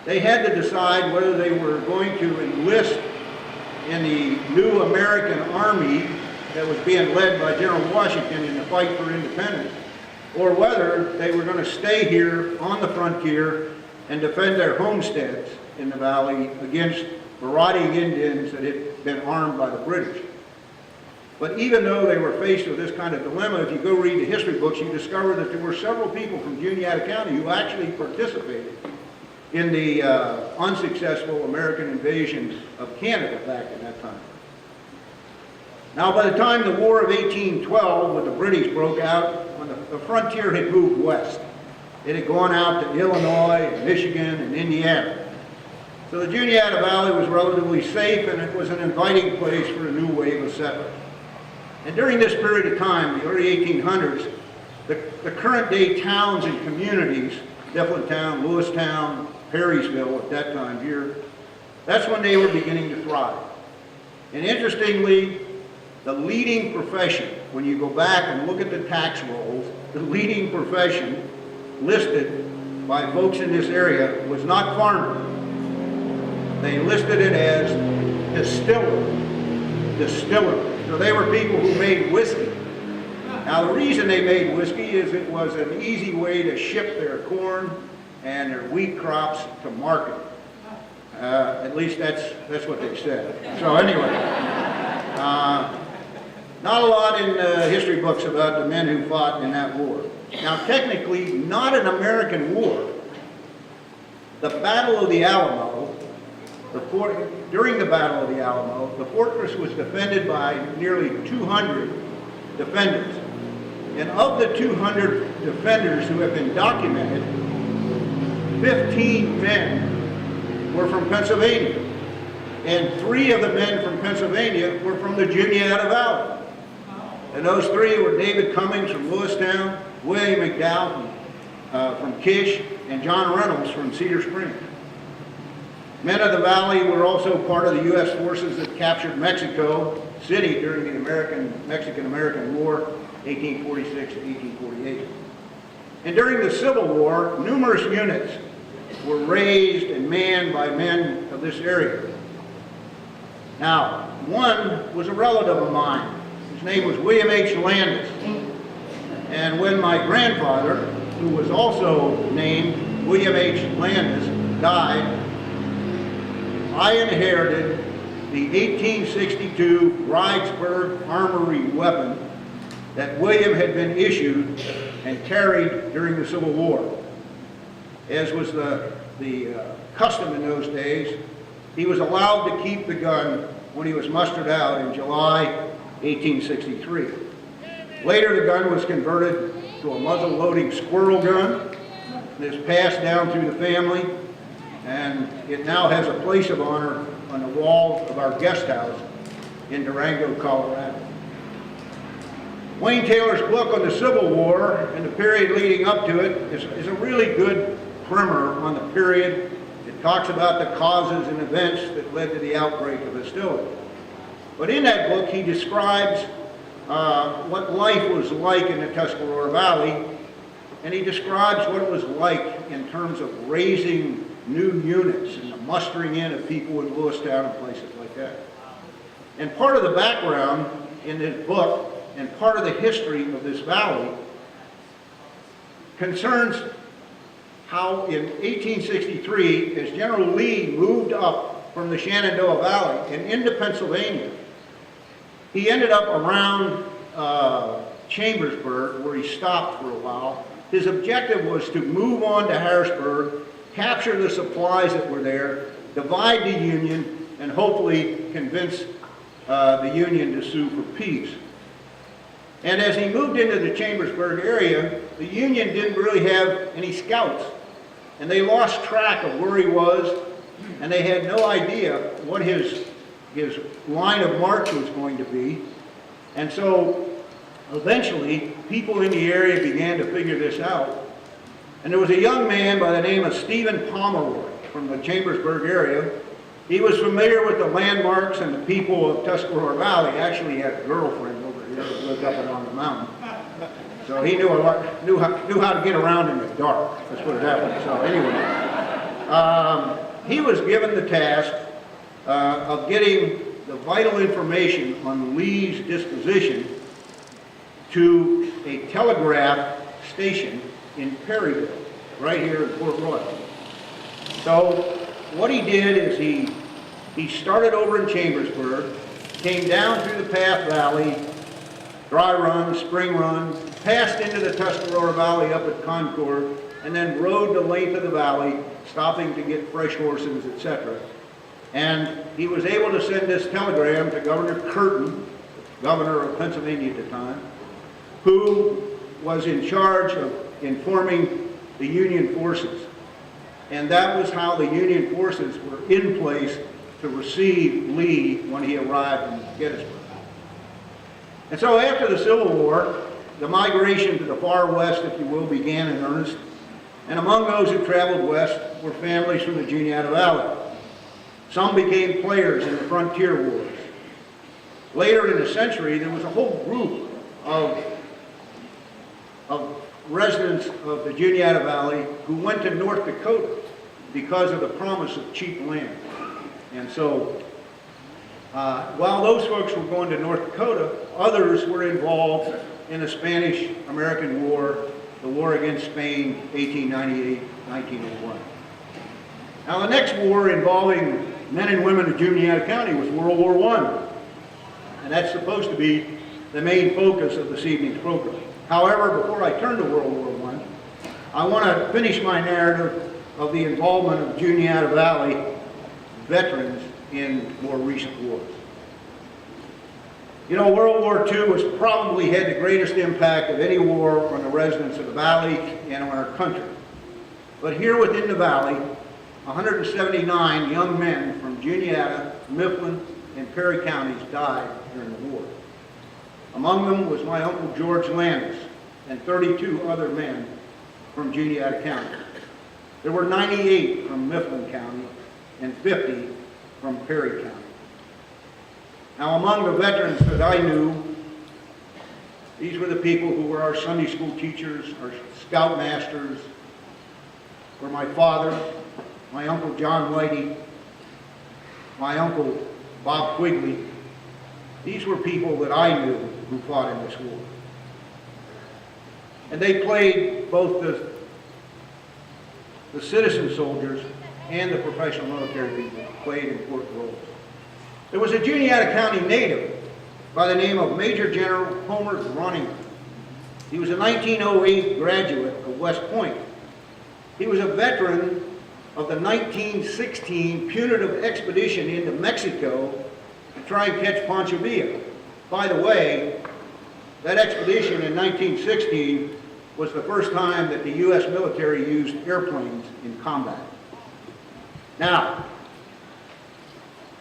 They had to decide whether they were going to enlist in the new American Army that was being led by General Washington in the fight for independence, or whether they were going to stay here on the frontier and defend their homesteads in the valley against marauding Indians that had been armed by the British. But even though they were faced with this kind of dilemma, if you go read the history books, you discover that there were several people from Juniata County who actually participated in the unsuccessful American invasion of Canada back in that time. Now, by the time the War of 1812 with the British broke out, when the frontier had moved west. It had gone out to Illinois, and Michigan, and Indiana. So the Juniata Valley was relatively safe, and it was an inviting place for a new wave of settlers. And during this period of time, the early 1800s, the current day towns and communities, Mifflintown, Lewistown, Perrysville at that time here, that's when they were beginning to thrive. And interestingly, the leading profession, when you go back and look at the tax rolls, the leading profession listed by folks in this area was not farmer. They listed it as distiller. So they were people who made whiskey. Now the reason they made whiskey is it was an easy way to ship their corn and their wheat crops to market. At least that's what they said. So anyway, not a lot in history books about the men who fought in that war. Now technically not an American war. The Battle of the Alamo, during the Battle of the Alamo, the fortress was defended by nearly 200 defenders. And of the 200 defenders who have been documented, 15 men were from Pennsylvania. And 3 of the men from Pennsylvania were from the Juniata Valley. And those 3 were David Cummings from Lewistown, William McDowell from Kish, and John Reynolds from Cedar Springs. Men of the Valley were also part of the U.S. forces that captured Mexico City during the Mexican-American War, 1846 to 1848. And during the Civil War, numerous units were raised and manned by men of this area. Now, one was a relative of mine. His name was William H. Landis. And when my grandfather, who was also named William H. Landis, died, I inherited the 1862 Bridesburg Armory weapon that William had been issued and carried during the Civil War. As was the custom in those days, he was allowed to keep the gun when he was mustered out in July 1863. Later, the gun was converted to a muzzle-loading squirrel gun. It is passed down through the family, and it now has a place of honor on the wall of our guest house in Durango, Colorado. Wayne Taylor's book on the Civil War and the period leading up to it is a really good primer on the period. It talks about the causes and events that led to the outbreak of hostility. But in that book, he describes what life was like in the Tuscarora Valley, and he describes what it was like in terms of raising new units and the mustering in of people in Lewistown and places like that. And part of the background in this book and part of the history of this valley concerns how in 1863, as General Lee moved up from the Shenandoah Valley and into Pennsylvania, he ended up around Chambersburg, where he stopped for a while. His objective was to move on to Harrisburg, capture the supplies that were there, divide the Union, and hopefully convince the Union to sue for peace. And as he moved into the Chambersburg area, the Union didn't really have any scouts. And they lost track of where he was, and they had no idea what his line of march was going to be. And so eventually, people in the area began to figure this out. And there was a young man by the name of Stephen Pomeroy from the Chambersburg area. He was familiar with the landmarks and the people of Tuscarora Valley. Actually, he had a girlfriend over here that lived up and on the mountain. So he knew how to get around in the dark. Let's put it that way. So anyway, he was given the task of getting the vital information on Lee's disposition to a telegraph stationed in Perryville, right here in Port Royal. So what he did is he started over in Chambersburg, came down through the Path Valley, Dry Run, Spring Run, passed into the Tuscarora Valley up at Concord, and then rode the length of the valley, stopping to get fresh horses, etc. And he was able to send this telegram to Governor Curtin, governor of Pennsylvania at the time, who was in charge of informing the Union forces. And that was how the Union forces were in place to receive Lee when he arrived in Gettysburg. And so after the Civil War, the migration to the far west, if you will, began in earnest. And among those who traveled west were families from the Juniata Valley. Some became players in the frontier wars. Later in the century, there was a whole group of residents of the Juniata Valley who went to North Dakota because of the promise of cheap land. And so, while those folks were going to North Dakota, others were involved in the Spanish-American War, the war against Spain, 1898-1901. Now, the next war involving men and women of Juniata County was World War I. And that's supposed to be the main focus of this evening's program. However, before I turn to World War I want to finish my narrative of the involvement of Juniata Valley veterans in more recent wars. You know, World War II has probably had the greatest impact of any war on the residents of the valley and on our country. But here within the valley, 179 young men from Juniata, Mifflin, and Perry counties died during the war. Among them was my Uncle George Landis and 32 other men from Juniata County. There were 98 from Mifflin County and 50 from Perry County. Now, among the veterans that I knew, these were the people who were our Sunday school teachers, our scoutmasters, were my father, my Uncle John Whitey, my Uncle Bob Quigley. These were people that I knew who fought in this war. And they played both the citizen soldiers and the professional military people played important roles. There was a Juniata County native by the name of Major General Homer Groninger. He was a 1908 graduate of West Point. He was a veteran of the 1916 punitive expedition into Mexico to try and catch Pancho Villa. By the way, that expedition in 1916 was the first time that the U.S. military used airplanes in combat. Now,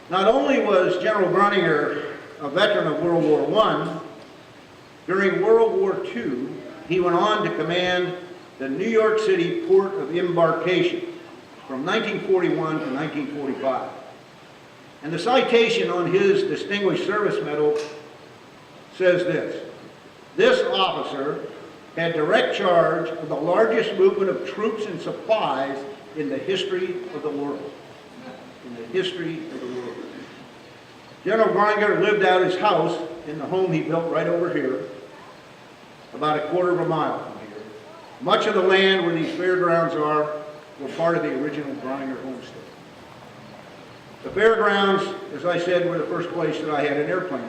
not only was General Groninger a veteran of World War I, during World War II, he went on to command the New York City Port of Embarkation from 1941 to 1945. And the citation on his Distinguished Service Medal says this: "This officer had direct charge of the largest movement of troops and supplies in the history of the world." In the history of the world. General Groninger lived out his house in the home he built right over here, about a quarter of a mile from here. Much of the land where these fairgrounds are were part of the original Groninger homestead. The fairgrounds, as I said, were the first place that I had an airplane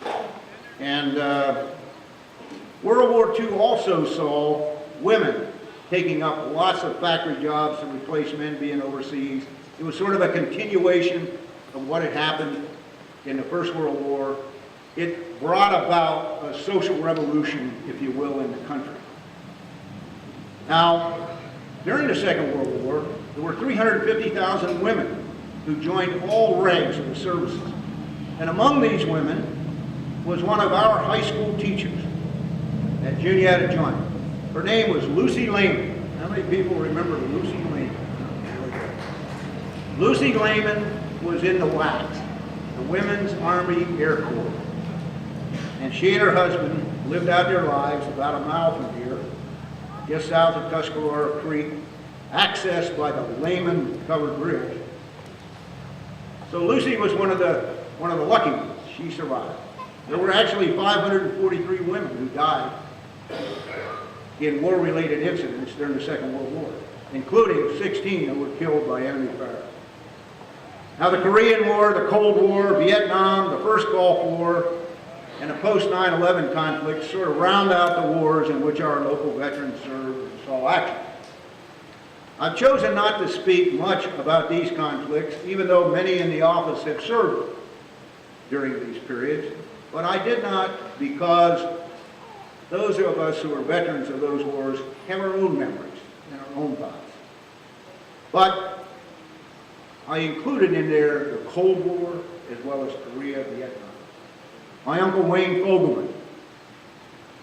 ride. And World War II also saw women taking up lots of factory jobs to replace men being overseas. It was sort of a continuation of what had happened in the First World War. It brought about a social revolution, if you will, in the country. Now, during the Second World War, there were 350,000 women who joined all ranks of the services. And among these women was one of our high school teachers at Juniata Joint. Her name was Lucy Lehman. How many people remember Lucy Lehman? Lucy Lehman was in the WACs, the Women's Army Air Corps. And she and her husband lived out their lives about a mile from here, just south of Tuscarora Creek, accessed by the Lehman Covered Bridge. So Lucy was one of the lucky ones. She survived. There were actually 543 women who died in war-related incidents during the Second World War, including 16 that were killed by enemy fire. Now, the Korean War, the Cold War, Vietnam, the first Gulf War, and the post-9/11 conflicts sort of round out the wars in which our local veterans served and saw action. I've chosen not to speak much about these conflicts, even though many in the office have served during these periods, but I did not because those of us who are veterans of those wars have our own memories and our own thoughts. But I included in there the Cold War as well as Korea, Vietnam. My Uncle Wayne Fogelman,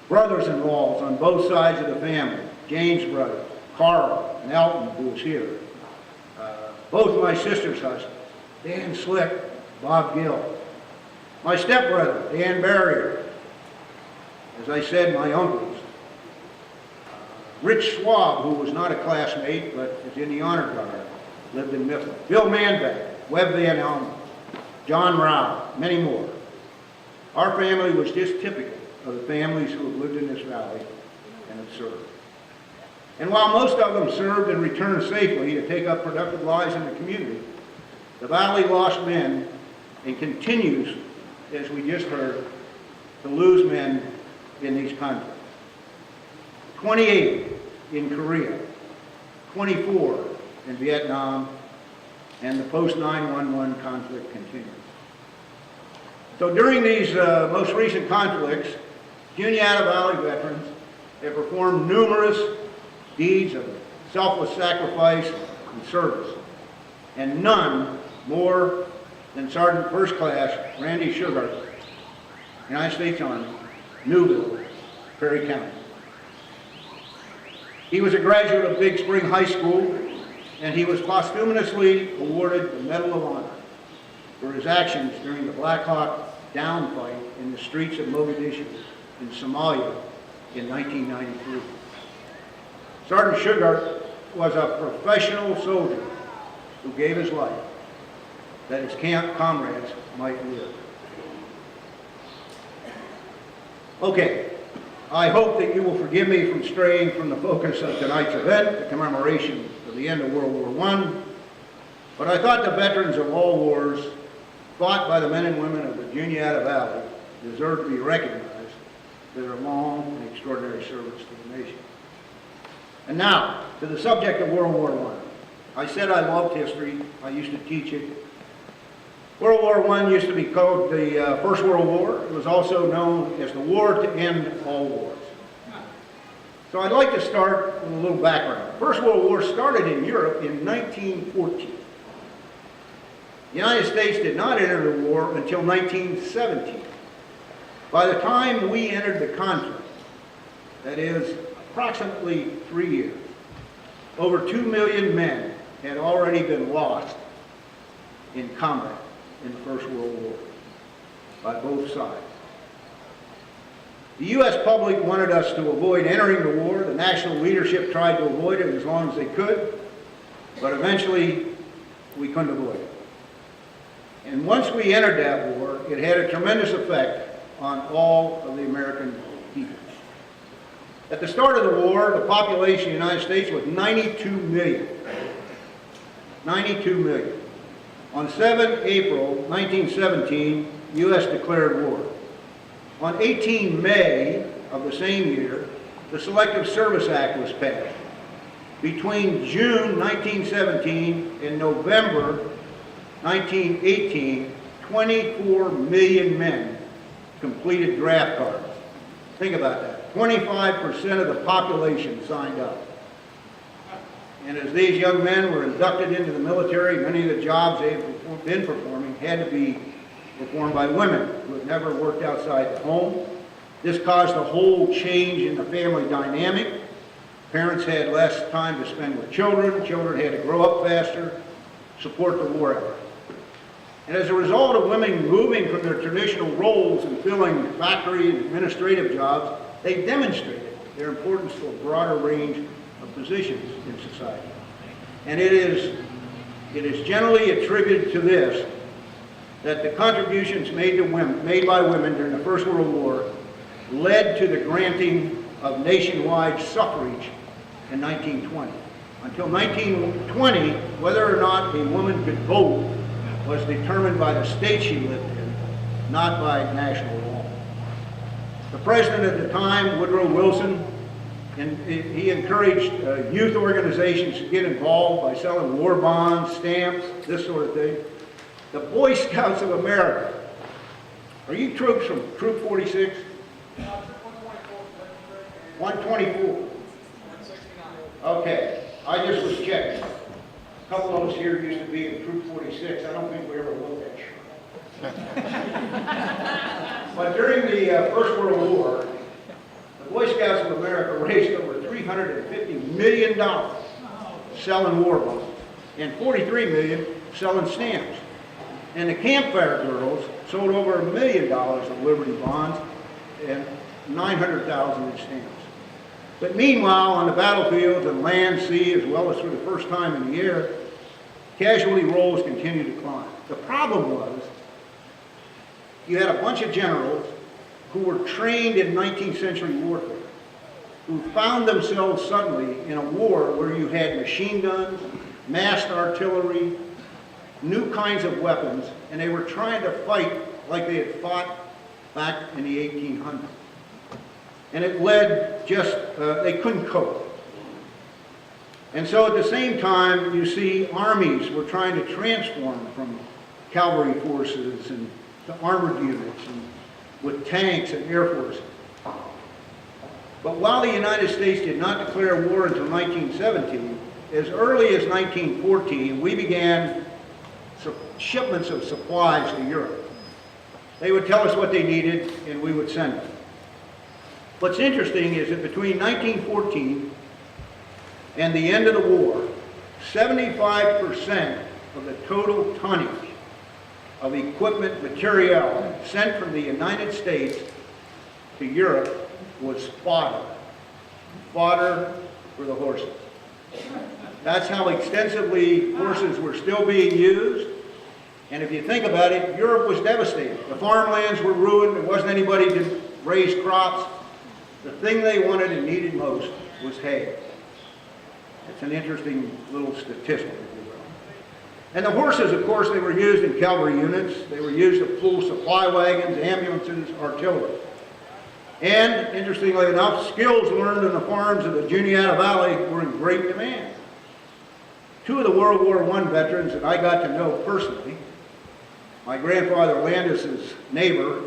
brothers-in-laws on both sides of the family, James brothers, Carl and Elton, who was here. Both of my sister's husbands, Dan Slick, Bob Gill. My stepbrother, Dan Barrier. As I said, my uncles. Rich Schwab, who was not a classmate, but is in the honor guard, lived in Mifflin. Bill Manbeck, Webb Van Elmer, John Rao, many more. Our family was just typical of the families who have lived in this valley and have served. And while most of them served and returned safely to take up productive lives in the community, the valley lost men and continues, as we just heard, to lose men in these conflicts. 28 in Korea, 24 in Vietnam, and the post-9/11 conflict continues. So during these most recent conflicts, Juniata Valley veterans have performed numerous deeds of selfless sacrifice and service, and none more than Sergeant First Class Randy Sugar, United States Army, Newville, Perry County. He was a graduate of Big Spring High School, and he was posthumously awarded the Medal of Honor for his actions during the Black Hawk Down fight in the streets of Mogadishu in Somalia in 1993. Sergeant Sugar was a professional soldier who gave his life that his camp comrades might live. Okay, I hope that you will forgive me from straying from the focus of tonight's event, the commemoration of the end of World War I, but I thought the veterans of all wars fought by the men and women of the Juniata Valley deserve to be recognized for their long and extraordinary service to the nation. And now, to the subject of World War I. I said I loved history. I used to teach it. World War I used to be called the First World War. It was also known as the war to end all wars. So I'd like to start with a little background. The First World War started in Europe in 1914. The United States did not enter the war until 1917. By the time we entered the conflict, that is approximately 3 years, over 2 million men had already been lost in combat in the First World War by both sides. The U.S. public wanted us to avoid entering the war. The national leadership tried to avoid it as long as they could, but eventually we couldn't avoid it. And once we entered that war, it had a tremendous effect on all of the American people. At the start of the war, the population of the United States was 92 million. 92 million. On 7 April 1917, the U.S. declared war. On 18 May of the same year, the Selective Service Act was passed. Between June 1917 and November 1918, 24 million men completed draft cards. Think about that. 25% of the population signed up. And as these young men were inducted into the military, many of the jobs they had been performing had to be performed by women who had never worked outside the home. This caused a whole change in the family dynamic. Parents had less time to spend with children. Children had to grow up faster, support the war effort. And as a result of women moving from their traditional roles and filling factory and administrative jobs, they demonstrated their importance to a broader range of positions in society. And it is generally attributed to this that the contributions made by women during the First World War led to the granting of nationwide suffrage in 1920. Until 1920, whether or not a woman could vote was determined by the state she lived in, not by national law. The president at the time, Woodrow Wilson, and he encouraged youth organizations to get involved by selling war bonds, stamps, this sort of thing. The Boy Scouts of America. Are you troops from Troop 46? 124. Okay, I just was checking. A couple of us here used to be in Troop 46. I don't think we ever wore that shirt. But during the First World War, the Boy Scouts of America raised over $350 million selling war bonds and $43 million selling stamps. And the Campfire Girls sold over $1 million of Liberty bonds and $900,000 in stamps. But meanwhile, on the battlefields and land, sea, as well as for the first time in the air, casualty rolls continued to climb. The problem was, you had a bunch of generals who were trained in 19th century warfare, who found themselves suddenly in a war where you had machine guns, massed artillery, new kinds of weapons, and they were trying to fight like they had fought back in the 1800s. And it led just, they couldn't cope. And so at the same time, you see armies were trying to transform from cavalry forces and to armored units and with tanks and air forces. But while the United States did not declare war until 1917, as early as 1914, we began shipments of supplies to Europe. They would tell us what they needed, and we would send them. What's interesting is that between 1914 and the end of the war, 75% of the total tonnage of equipment material sent from the United States to Europe was fodder. Fodder for the horses. That's how extensively horses were still being used. And if you think about it, Europe was devastated. The farmlands were ruined. There wasn't anybody to raise crops. The thing they wanted and needed most was hay. It's an interesting little statistic, if you will. And the horses, of course, they were used in cavalry units. They were used to pull supply wagons, ambulances, artillery. And, interestingly enough, skills learned in the farms of the Juniata Valley were in great demand. Two of the World War I veterans that I got to know personally, my grandfather Landis's neighbor,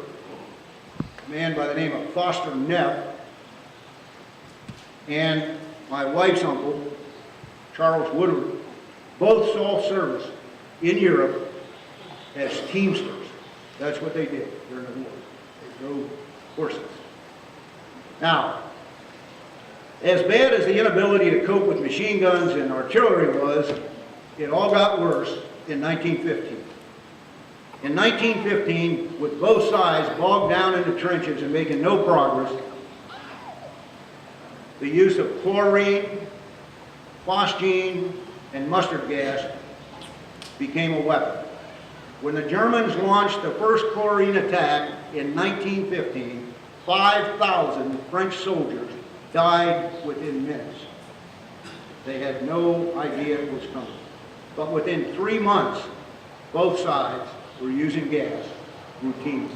a man by the name of Foster Neff, and my wife's uncle, Charles Woodward, both saw service in Europe as teamsters. That's what they did during the war. They drove horses. Now, as bad as the inability to cope with machine guns and artillery was, it all got worse in 1915. In 1915, with both sides bogged down in the trenches and making no progress, the use of chlorine, phosgene, and mustard gas became a weapon. When the Germans launched the first chlorine attack in 1915, 5,000 French soldiers died within minutes. They had no idea it was coming. But within 3 months, both sides were using gas routinely.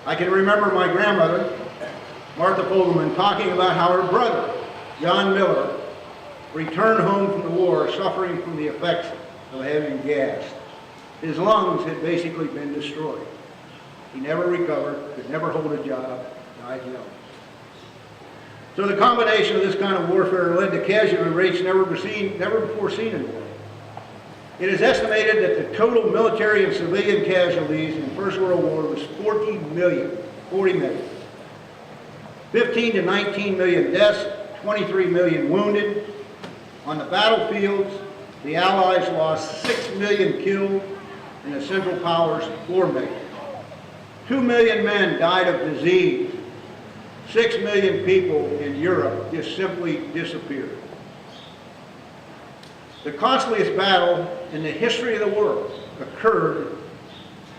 I can remember my grandmother, Martha Fogelman, talking about how her brother, John Miller, returned home from the war suffering from the effects of having gas. His lungs had basically been destroyed. He never recovered, could never hold a job, died young. So the combination of this kind of warfare led to casualty rates never before seen in war. It is estimated that the total military and civilian casualties in the First World War was 40 million. 15 to 19 million deaths, 23 million wounded. On the battlefields, the Allies lost 6 million killed, and the Central Powers 4 million. 2 million men died of disease. 6 million people in Europe just simply disappeared. The costliest battle in the history of the world occurred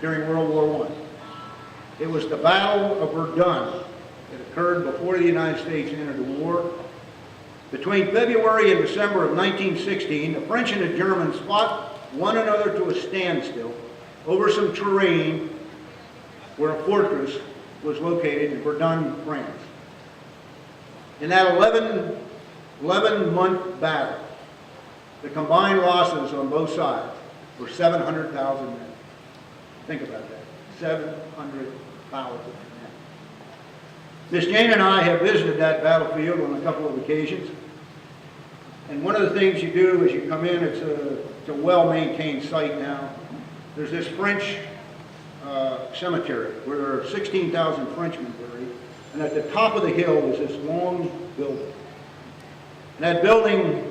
during World War I. It was the Battle of Verdun that occurred before the United States entered the war. Between February and December of 1916, the French and the Germans fought one another to a standstill over some terrain where a fortress was located in Verdun, France. In that 11-month battle, the combined losses on both sides were 700,000 men. Think about that, 700,000 men. Miss Jane and I have visited that battlefield on a couple of occasions. And one of the things you do as you come in, it's a well-maintained site now. There's this French cemetery where there are 16,000 Frenchmen buried. And at the top of the hill is this long building. And that building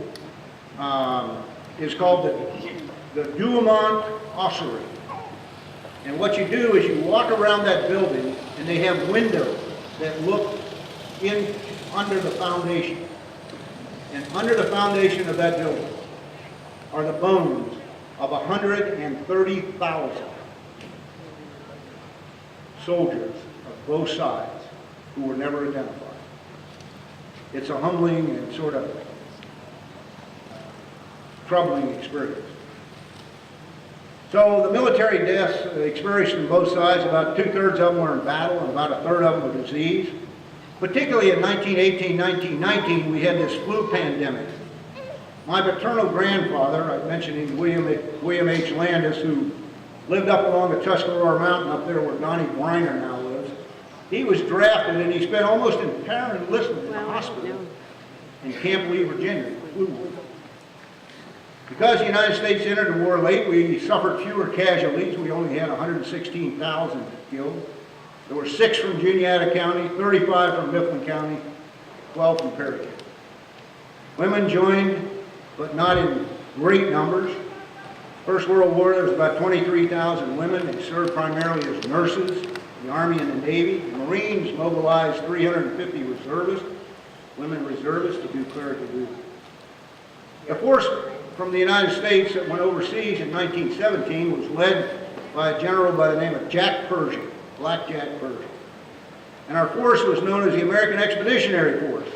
is called the Douaumont Ossuary. And what you do is you walk around that building, and they have windows that look in under the foundation. And under the foundation of that building are the bones of 130,000 soldiers of both sides who were never identified. It's a humbling and sort of troubling experience. So the military deaths experienced on both sides, about 2/3 of them were in battle and about 1/3 of them were disease. Particularly in 1918, 1919, we had this flu pandemic. My paternal grandfather, I mentioned him, William H. Landis, who lived up along the Tuscarora Mountain up there where Donnie Briner now lives. He was drafted and he spent almost entire enlistment in the hospital in Camp Lee, Virginia, flu war. Because the United States entered the war late, we suffered fewer casualties. We only had 116,000 killed. There were 6 from Juniata County, 35 from Mifflin County, 12 from Perry County. Women joined, but not in great numbers. First World War, there was about 23,000 women. They served primarily as nurses, the Army and the Navy. The Marines mobilized 350 reservists, women reservists, to do clerical duty. A force from the United States that went overseas in 1917 was led by a general by the name of Jack Pershing, Black Jack Pershing. And our force was known as the American Expeditionary Force.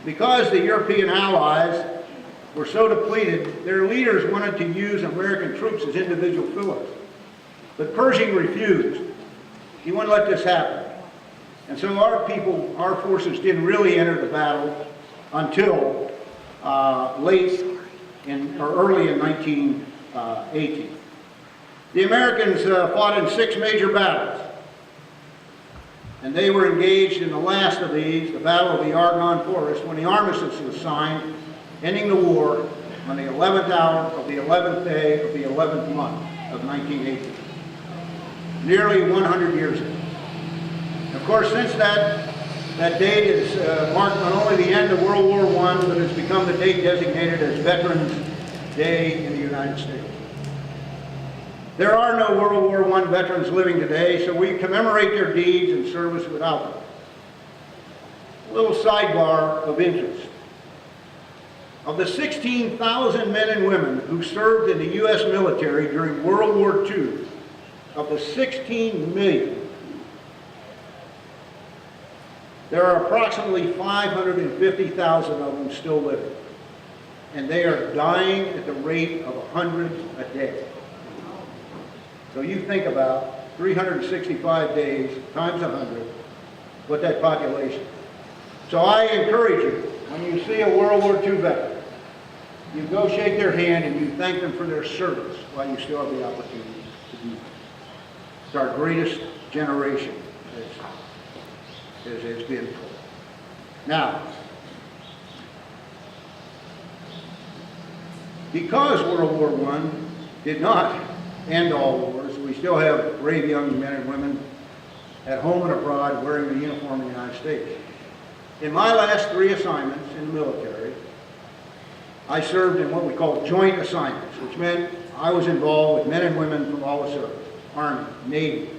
Because the European allies were so depleted, their leaders wanted to use American troops as individual fillers. But Pershing refused. He wouldn't let this happen. And so our forces didn't really enter the battle until early in 1918. The Americans fought in 6 major battles. And they were engaged in the last of these, the Battle of the Argonne Forest, when the armistice was signed, ending the war on the 11th hour of the 11th day of the 11th month of 1918. Nearly 100 years ago. Of course, since that date is marked not only the end of World War I, but it's become the date designated as Veterans Day in the United States. There are no World War I veterans living today, so we commemorate their deeds and service without them. A little sidebar of interest. Of the 16,000 men and women who served in the U.S. military during World War II, of the 16 million, there are approximately 550,000 of them still living. And they are dying at the rate of 100 a day. So you think about 365 days times 100, what that population is. So I encourage you, when you see a World War II veteran, you go shake their hand and you thank them for their service while you still have the opportunity to do that. It's our greatest generation, as has been told. Now, because World War I did not end all wars, we still have brave young men and women at home and abroad wearing the uniform of the United States. In my last 3 assignments in the military, I served in what we call joint assignments, which meant I was involved with men and women from all the services: Army, Navy,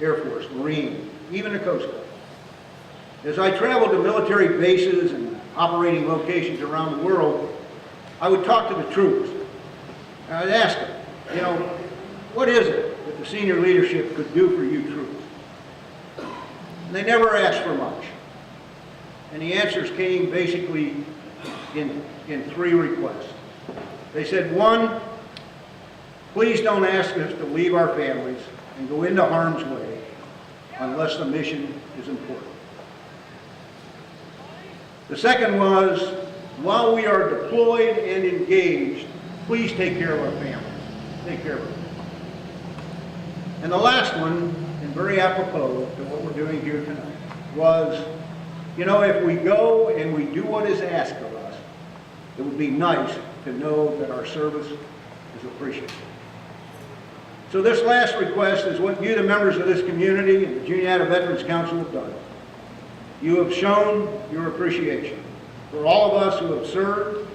Air Force, Marine, even the Coast Guard. As I traveled to military bases and operating locations around the world, I would talk to the troops. And I'd ask them, what is it that the senior leadership could do for you troops? And they never asked for much. And the answers came basically in three requests. They said, one, please don't ask us to leave our families and go into harm's way unless the mission is important. The second was, while we are deployed and engaged, please take care of our families. Take care of them. And the last one, and very apropos to what we're doing here tonight, was, you know, if we go and we do what is asked of us, it would be nice to know that our service is appreciated. So this last request is what you, the members of this community and the Juniata Veterans Council, have done. You have shown your appreciation for all of us who have served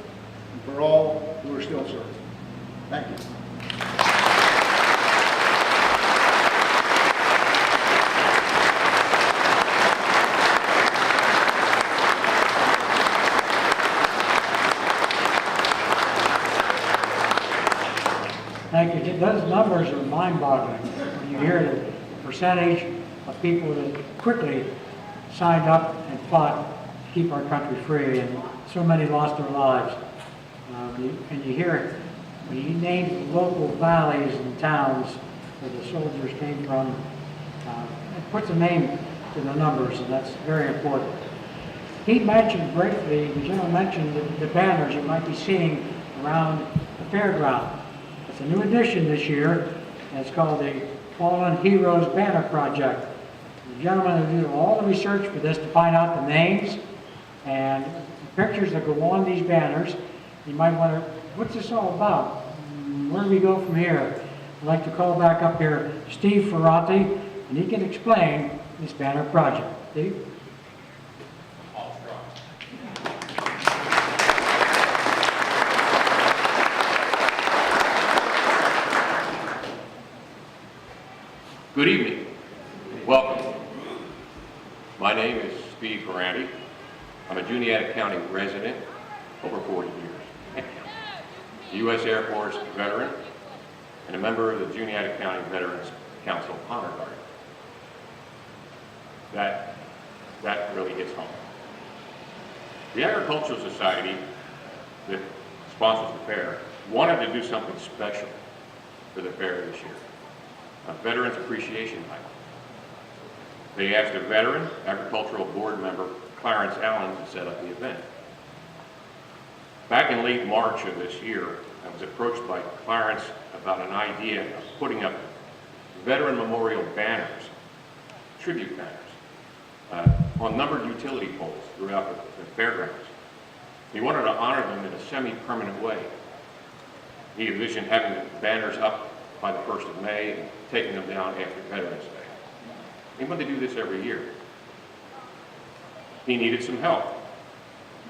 and for all who are still serving. Thank you. Thank you. Those numbers are mind-boggling. When you hear the percentage of people that quickly signed up and fought to keep our country free, and so many lost their lives. And you hear it, when you name the local valleys and towns where the soldiers came from, it puts a name to the numbers, and that's very important. He mentioned briefly, the gentleman mentioned the banners you might be seeing around the fairground. It's a new addition this year, and it's called the Fallen Heroes Banner Project. The gentleman who did all the research for this to find out the names and the pictures that go on these banners. You might wonder, what's this all about? Where do we go from here? I'd like to call back up here Steve Ferrati, and he can explain this banner project. Steve? Good evening. Welcome. My name is Steve Ferrati. I'm a Juniata County resident over 40 years. U.S. Air Force veteran and a member of the Juniata County Veterans Council Honor Guard. That really hits home. The Agricultural Society that sponsors the fair wanted to do something special for the fair this year. A Veterans Appreciation Night. They asked a veteran, agricultural board member, Clarence Allen, to set up the event. Back in late March of this year, I was approached by Clarence about an idea of putting up veteran memorial banners, tribute banners, on numbered utility poles throughout the fairgrounds. He wanted to honor them in a semi-permanent way. He envisioned having the banners up by the 1st of May and taking them down after Veterans Day. He wanted to do this every year. He needed some help.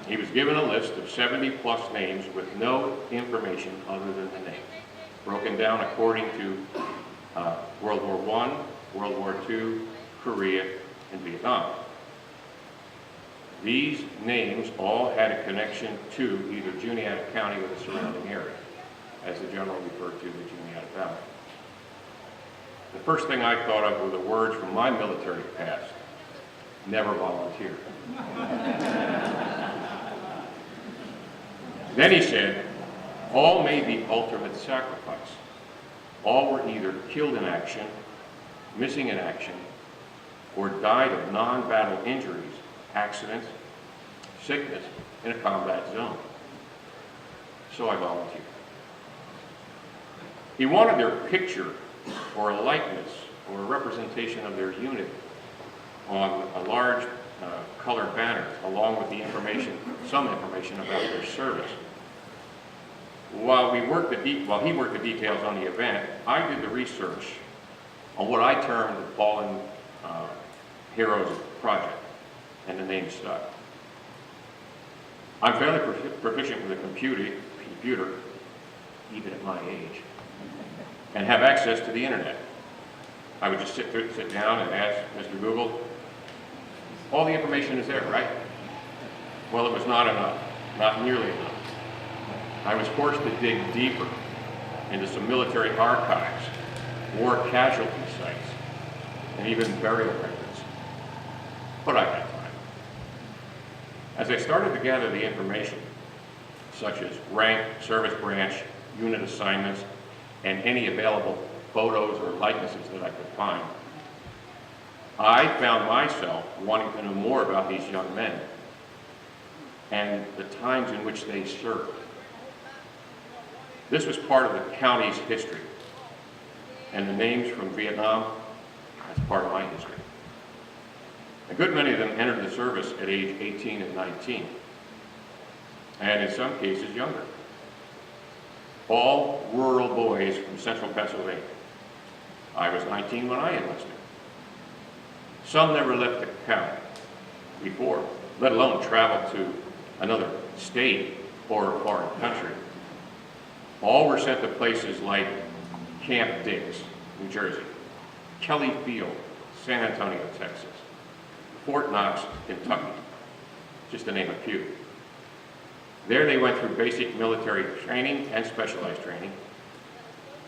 He was given a list of 70+ names with no information other than the names, broken down according to World War I, World War II, Korea, and Vietnam. These names all had a connection to either Juniata County or the surrounding area, as the general referred to the Juniata Valley. The first thing I thought of were the words from my military past: never volunteer. Then he said, all made the ultimate sacrifice. All were either killed in action, missing in action, or died of non-battle injuries, accidents, sickness in a combat zone. So I volunteered. He wanted their picture or a likeness or a representation of their unit on a large colored banner, along with the information, some information about their service. While he worked the details on the event, I did the research on what I termed the Fallen Heroes Project, and the name stuck. I'm fairly proficient with a computer, even at my age, and have access to the internet. I would just sit down and ask Mr. Google, all the information is there, right? Well, it was not enough, not nearly enough. I was forced to dig deeper into some military archives, war casualty sites, and even burial records. But I had time. As I started to gather the information, such as rank, service branch, unit assignments, and any available photos or likenesses that I could find, I found myself wanting to know more about these young men and the times in which they served. This was part of the county's history, and the names from Vietnam, that's part of my history. A good many of them entered the service at age 18 and 19, and in some cases younger. All rural boys from central Pennsylvania. I was 19 when I enlisted. Some never left the county before, let alone travel to another state or a foreign country. All were sent to places like Camp Dix, New Jersey, Kelly Field, San Antonio, Texas, Fort Knox, Kentucky, just to name a few. There they went through basic military training and specialized training.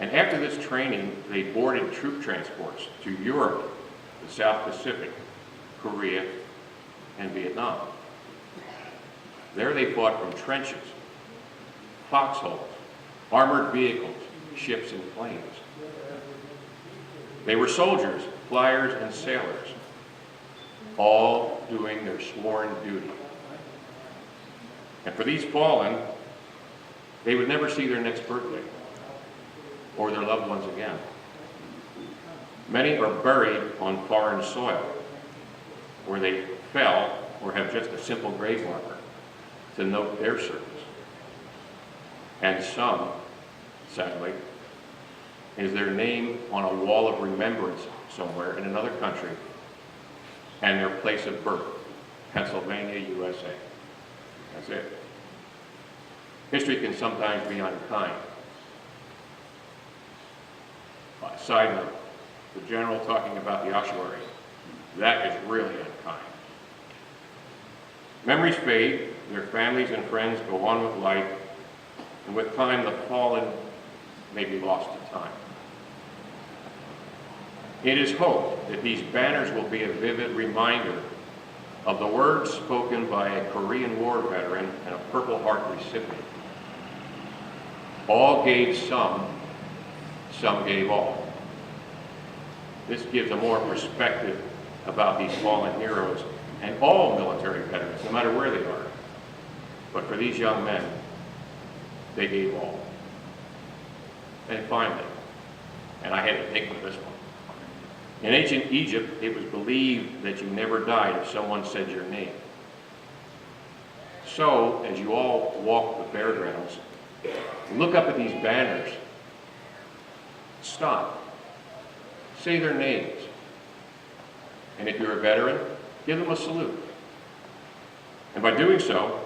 And after this training, they boarded troop transports to Europe, the South Pacific, Korea, and Vietnam. There they fought from trenches, foxholes, armored vehicles, ships and planes. They were soldiers, flyers, and sailors, all doing their sworn duty. And for these fallen, they would never see their next birthday or their loved ones again. Many are buried on foreign soil, where they fell or have just a simple grave marker to note their service. And some, sadly, is their name on a wall of remembrance somewhere in another country and their place of birth, Pennsylvania, USA. That's it. History can sometimes be unkind. Side note, the general talking about the ossuary, that is really unkind. Memories fade, their families and friends go on with life, and with time the fallen may be lost to time. It is hoped that these banners will be a vivid reminder of the words spoken by a Korean War veteran and a Purple Heart recipient. All gave some gave all. This gives a more perspective about these fallen heroes and all military veterans, no matter where they are. But for these young men, they gave all. And finally, and I had to think of this one, in ancient Egypt, it was believed that you never died if someone said your name. So, as you all walk the fairgrounds, look up at these banners, stop, say their names, and if you're a veteran, give them a salute. And by doing so,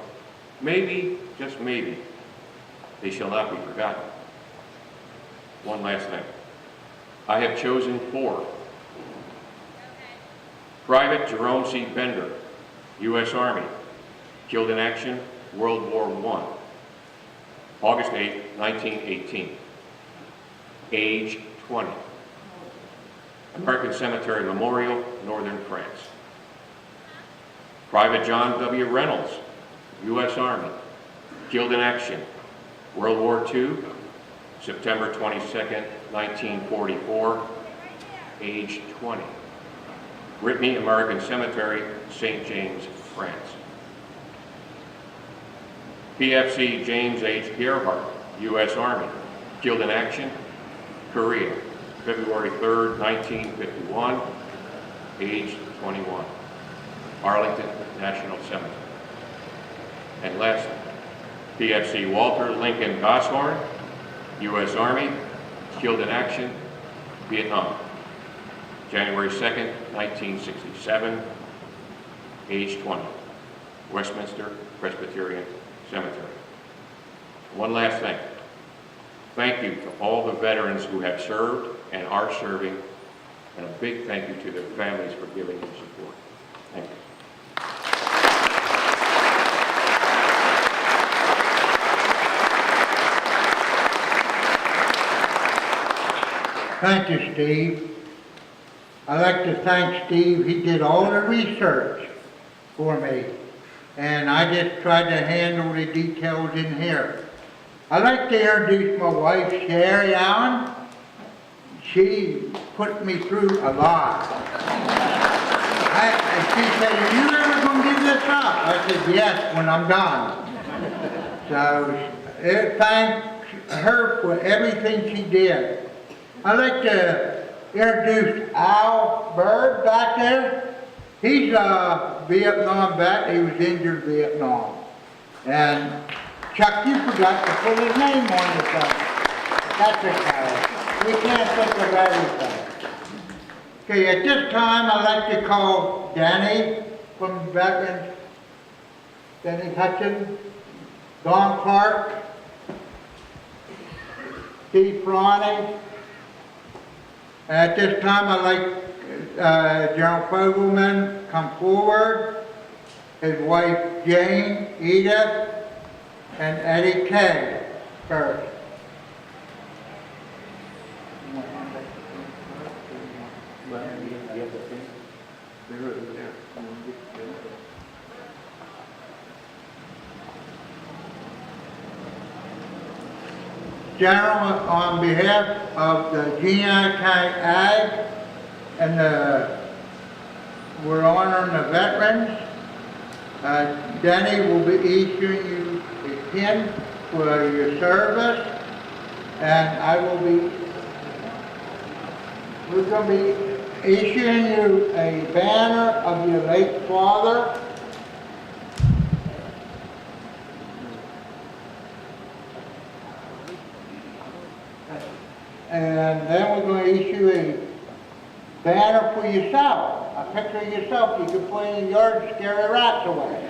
maybe, just maybe, they shall not be forgotten. One last thing. I have chosen 4. Private Jerome C. Bender, U.S. Army, killed in action, World War I, August 8, 1918, age 20. American Cemetery Memorial, Northern France. Private John W. Reynolds, U.S. Army, killed in action, World War II, September 22nd, 1944, age 20. Brittany American Cemetery, St. James, France. PFC James H. Gerhardt, U.S. Army, killed in action, Korea, February 3rd, 1951, age 21. Arlington National Cemetery. And lastly, PFC Walter Lincoln Gosshorn, U.S. Army, killed in action, Vietnam, January 2nd, 1967, age 20, Westminster Presbyterian Cemetery. One last thing. Thank you to all the veterans who have served and are serving, and a big thank you to their families for giving them support. Thank you. Thank you, Steve. I'd like to thank Steve. He did all the research for me. and I just tried to handle the details in here. I'd like to introduce my wife, Sherry Allen. She put me through a lot. And she said, "Are you ever going to give this up?" I said, "Yes, when I'm done." So, thank her for everything she did. I'd like to introduce Al Bird back there. He's a Vietnam vet. He was injured in Vietnam. And Chuck, you forgot to put his name on the thing. That's okay. We can't think of everything. Okay, at this time, I'd like to call Danny from Veterans, Danny Hutchins, Don Clark, Steve Ronnie. At this time, I'd like General Fogelman come forward, his wife Jane, Edith, and Eddie Kay first. General, on behalf of the Juniata County Ag and we're honoring the veterans. Denny will be issuing you a pin for your service, and we're going to be issuing you a banner of your late father. And then we're going to issue a banner for yourself, a picture of yourself you can put in your yard and scare the rats away.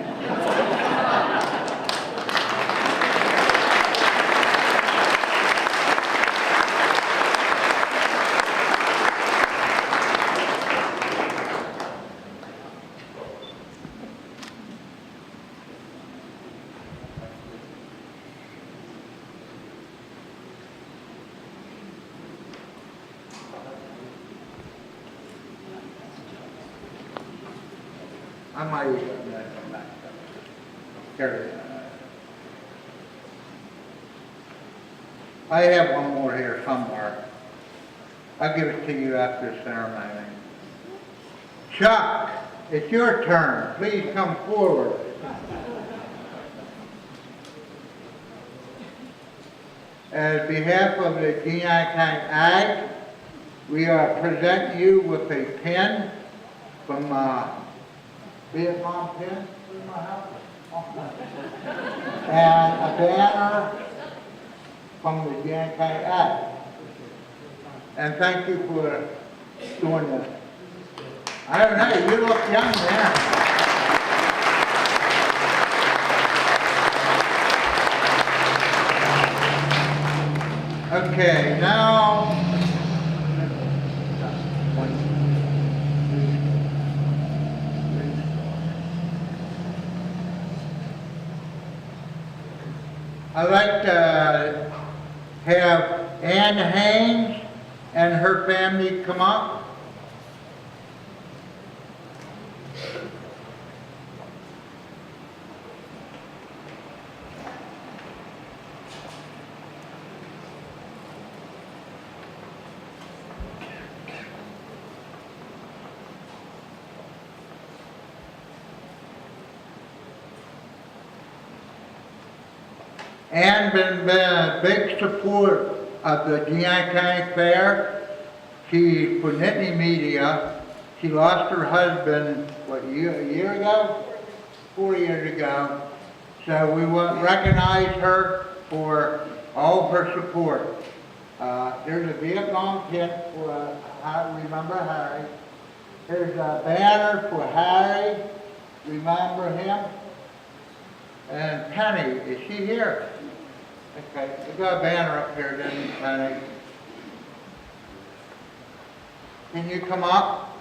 I might come back. Here. I have one more here somewhere. I'll give it to you after the ceremony. Chuck, it's your turn. Please come forward. As behalf of the Juniata County Ag, we are presenting you with a pin from Vietnam pin in my house. And a banner from the Juniata County Ag. And thank you for doing this. I don't know, you look young there. Okay, now I'd like to have Ann Haynes and her family come up. Ann been a big support of the Juniata County Fair. She, for Nittany Media, she lost her husband, what, a year ago? 4 years ago. So we want to recognize her for all her support. There's a Vietnam pin for, remember Harry. There's a banner for Harry, remember him. And Penny, is she here? Okay, we got a banner up here, then Penny. Can you come up?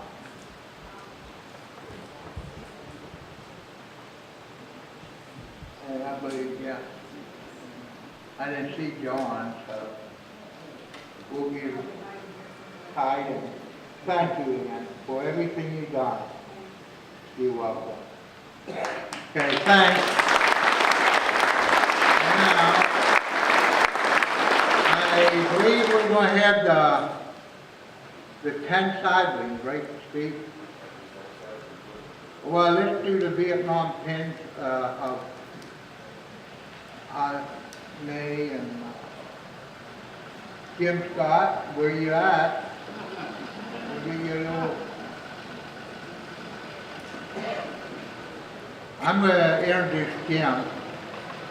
And I believe, yeah. I didn't see John, so we'll give Tide and thank you again for everything you've done. You're welcome. Okay, thanks. Now, I believe we're going to have the 10 siblings, right, Steve? Well, let's do the Vietnam pins of May and Jim Scott, where you at? We'll give you a little. I'm going to introduce Jim.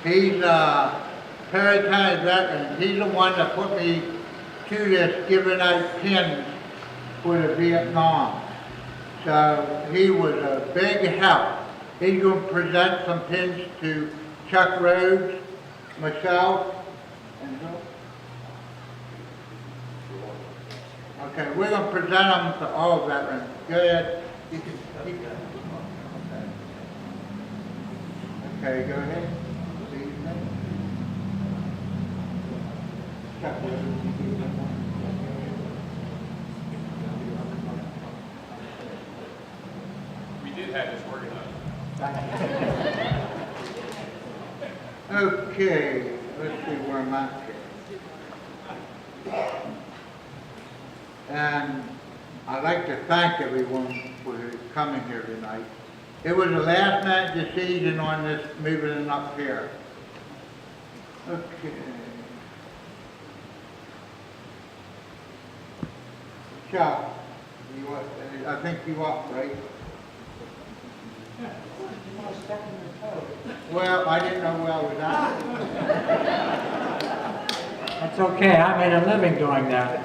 He's a Paratime veteran. He's the one that put me to this giving out pins for the Vietnam. So he was a big help. He's going to present some pins to Chuck Rhodes, myself, and who? Okay, we're going to present them to all veterans. Go ahead. You can keep that. Okay, go ahead. See your name. Chuck Rhodes, you give them one. We did have this organized. Okay, let's see where I'm at here. And I'd like to thank everyone for coming here tonight. It was a last minute decision on this moving it up here. Okay. Chuck, I think you up, right? Well, I didn't know where I was at. That's okay, I made a living doing that.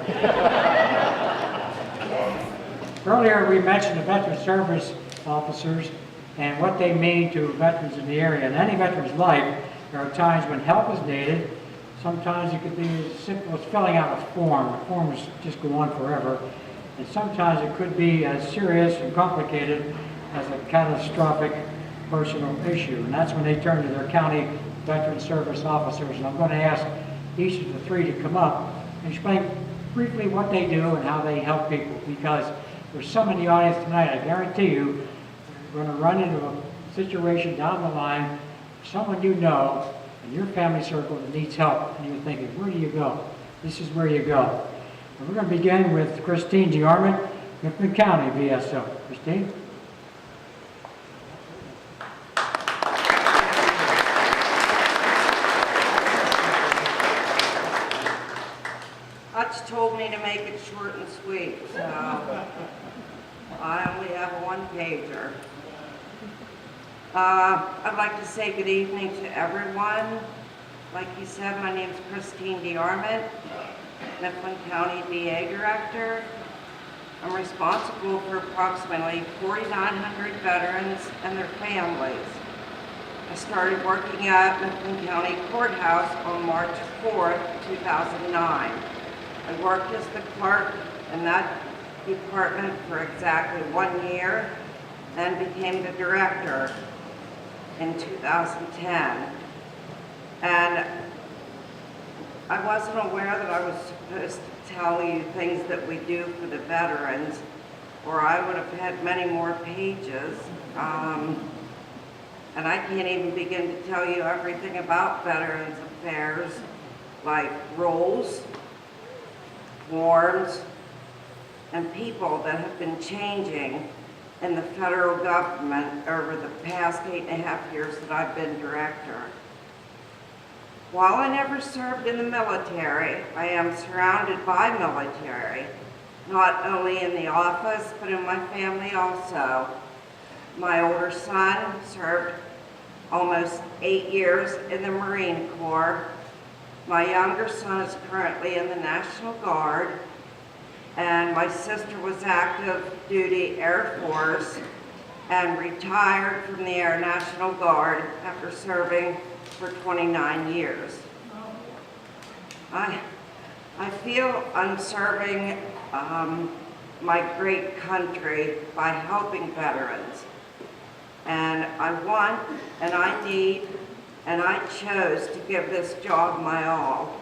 Earlier, we mentioned the veteran service officers and what they mean to veterans in the area. In any veteran's life, there are times when help is needed. Sometimes it could be as simple as filling out a form. The forms just go on forever. And sometimes it could be as serious and complicated as a catastrophic personal issue. And that's when they turn to their county veteran service officers. And I'm going to ask each of the three to come up and explain briefly what they do and how they help people. Because there's some in the audience tonight, I guarantee you, you're going to run into a situation down the line, someone you know in your family circle that needs help, and you're thinking, where do you go? This is where you go. And we're going to begin with Christine DeArmond, Mifflin County VSO. Christine? Hutch told me to make it short and sweet, so I only have a one-pager. I'd like to say good evening to everyone. Like you said, my name is Christine DeArmond, Mifflin County VA Director. I'm responsible for approximately 4,900 veterans and their families. I started working at Mifflin County Courthouse on March 4th, 2009. I worked as the clerk in that department for exactly 1 year, then became the director in 2010. And I wasn't aware that I was supposed to tell you things that we do for the veterans, or I would have had many more pages. And I can't even begin to tell you everything about Veterans Affairs, like roles, forms, and people that have been changing in the federal government over the past 8.5 years that I've been director. While I never served in the military, I am surrounded by military, not only in the office, but in my family also. My older son served almost 8 years in the Marine Corps. My younger son is currently in the National Guard, and my sister was active duty Air Force and retired from the Air National Guard after serving for 29 years. I feel I'm serving my great country by helping veterans. And I want, and I need, and I chose to give this job my all.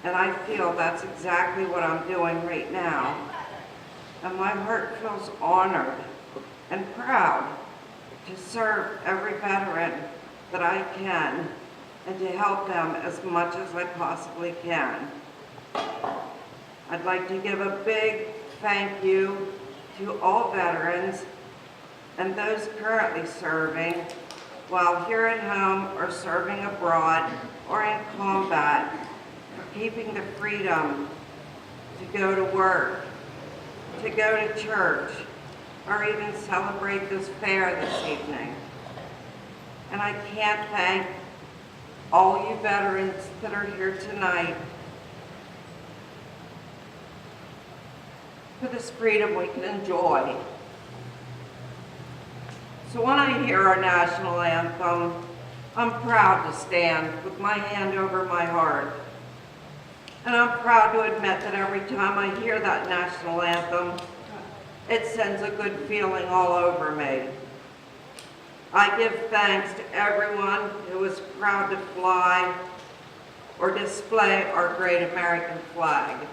And I feel that's exactly what I'm doing right now. And my heart feels honored and proud to serve every veteran that I can and to help them as much as I possibly can. I'd like to give a big thank you to all veterans and those currently serving while here at home or serving abroad or in combat for keeping the freedom to go to work, to go to church, or even celebrate this fair this evening. And I can't thank all you veterans that are here tonight for this freedom we can enjoy. So when I hear our national anthem, I'm proud to stand with my hand over my heart. And I'm proud to admit that every time I hear that national anthem, it sends a good feeling all over me. I give thanks to everyone who is proud to fly or display our great American flag.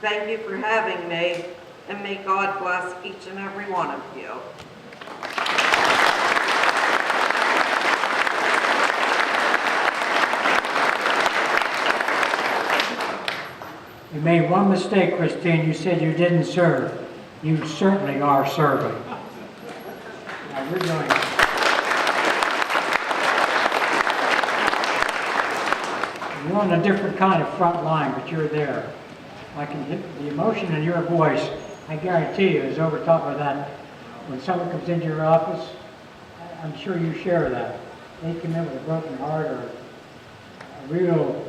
Thank you for having me, and may God bless each and every one of you. You made one mistake, Christine. You said you didn't serve. You certainly are serving. Now you're doing it. You're on a different kind of front line, but you're there. I can hit the emotion in your voice, I guarantee you, is over top of that. When someone comes into your office, I'm sure you share that. They come in with a broken heart or a real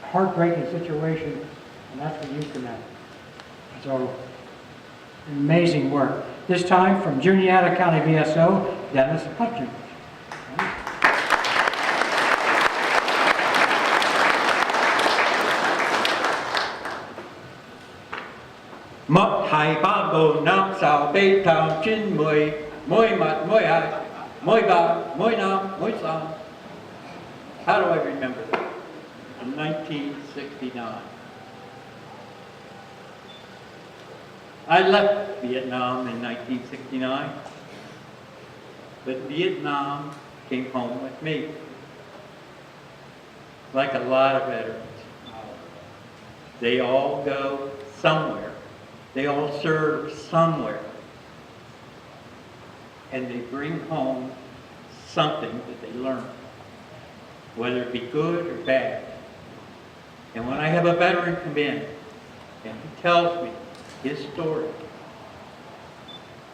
heartbreaking situation, and that's when you come in. So, amazing work. This time from Juniata County VSO, Dennis Hutchins. Mất hai ba bồ năm sao bê thảo chín mười mỗi mặt mỗi hai mỗi ba mỗi năm mỗi sáu. How do I remember that? In 1969. I left Vietnam in 1969, but Vietnam came home with me. Like a lot of veterans, they all go somewhere. They all serve somewhere. And they bring home something that they learned, whether it be good or bad. And when I have a veteran come in and he tells me his story,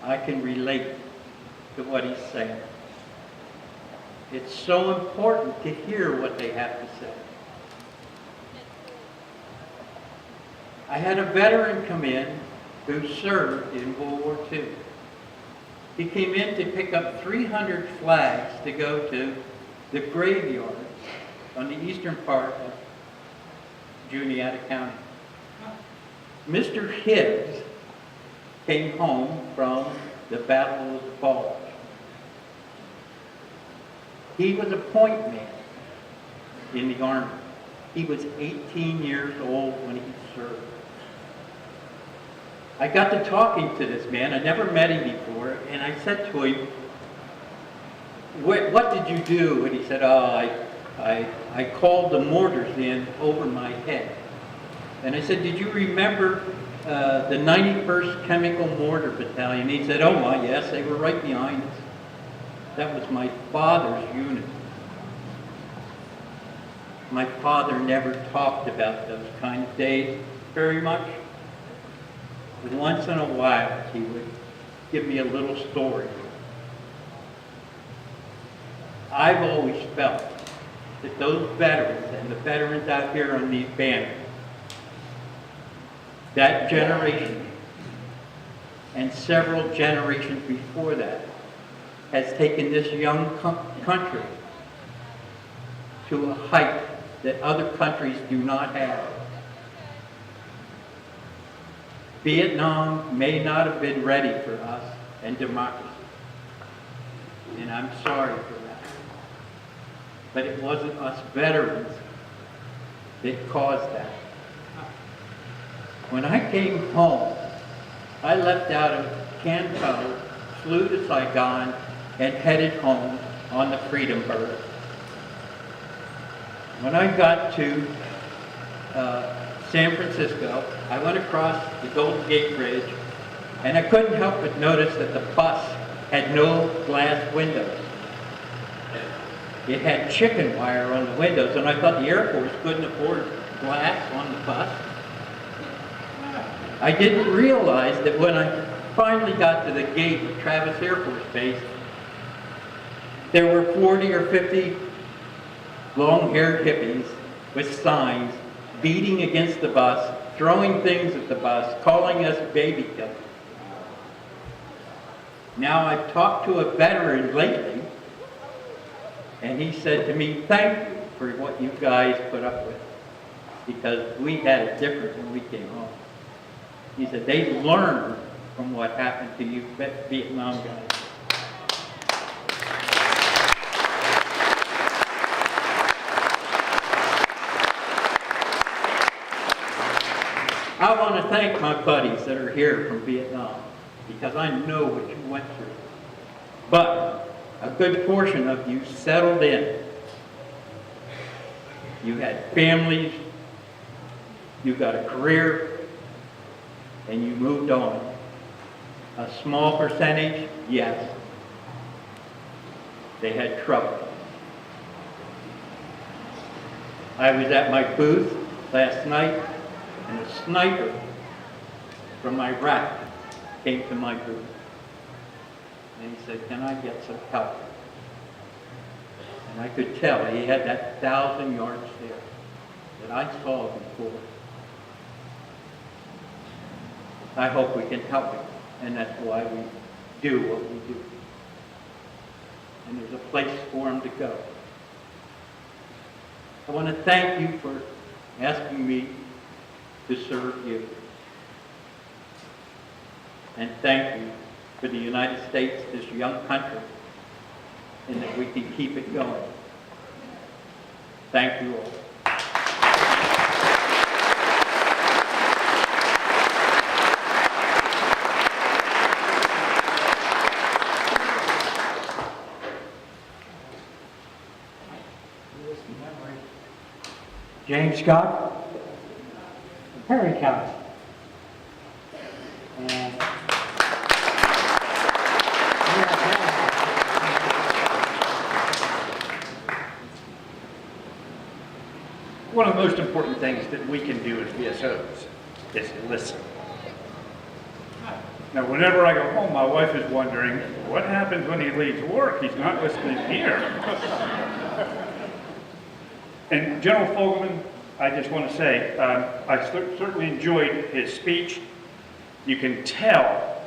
I can relate to what he's saying. It's so important to hear what they have to say. I had a veteran come in who served in World War II. He came in to pick up 300 flags to go to the graveyard on the eastern part of Juniata County. Mr. Hibbs came home from the Battle of the Bulge. He was a point man in the Army. He was 18 years old when he served. I got to talking to this man. I never met him before, and I said to him, what did you do? And he said, oh, I called the mortars in over my head. And I said, did you remember the 91st Chemical Mortar Battalion? He said, oh my, yes, they were right behind us. That was my father's unit. My father never talked about those kind of days very much. But once in a while, he would give me a little story. I've always felt that those veterans and the veterans out here on these banners, that generation and several generations before that, has taken this young country to a height that other countries do not have. Vietnam may not have been ready for us and democracy, and I'm sorry for that. But it wasn't us veterans that caused that. When I came home, I left out of Canton flew to Saigon and headed home on the Freedom Bird. When I got to San Francisco, I went across the Golden Gate Bridge, and I couldn't help but notice that the bus had no glass windows. It had chicken wire on the windows, and I thought the Air Force couldn't afford glass on the bus. I didn't realize that when I finally got to the gate of Travis Air Force Base, there were 40 or 50 long-haired hippies with signs beating against the bus, throwing things at the bus, calling us baby killers. Now, I've talked to a veteran lately, and he said to me, "Thank you for what you guys put up with, because we had it different when we came home." He said, "They learned from what happened to you Vietnam guys." I want to thank my buddies that are here from Vietnam, because I know what you went through. But a good portion of you settled in. You had families, you got a career, and you moved on. A small percentage, yes, they had trouble. I was at my booth last night, and a sniper from Iraq came to my booth. And he said, "Can I get some help?" And I could tell he had that 1,000-yard stare that I saw before. I hope we can help him, and that's why we do what we do. And there's a place for him to go. I want to thank you for asking me to serve you. And thank you for the United States, this young country, and that we can keep it going. Thank you all. James Scott, Perry County. And one of the most important things that we can do as VSOs is listen. Now, whenever I go home, my wife is wondering, what happens when he leaves work? He's not listening here. And General Fogelman, I just want to say, I certainly enjoyed his speech. You can tell,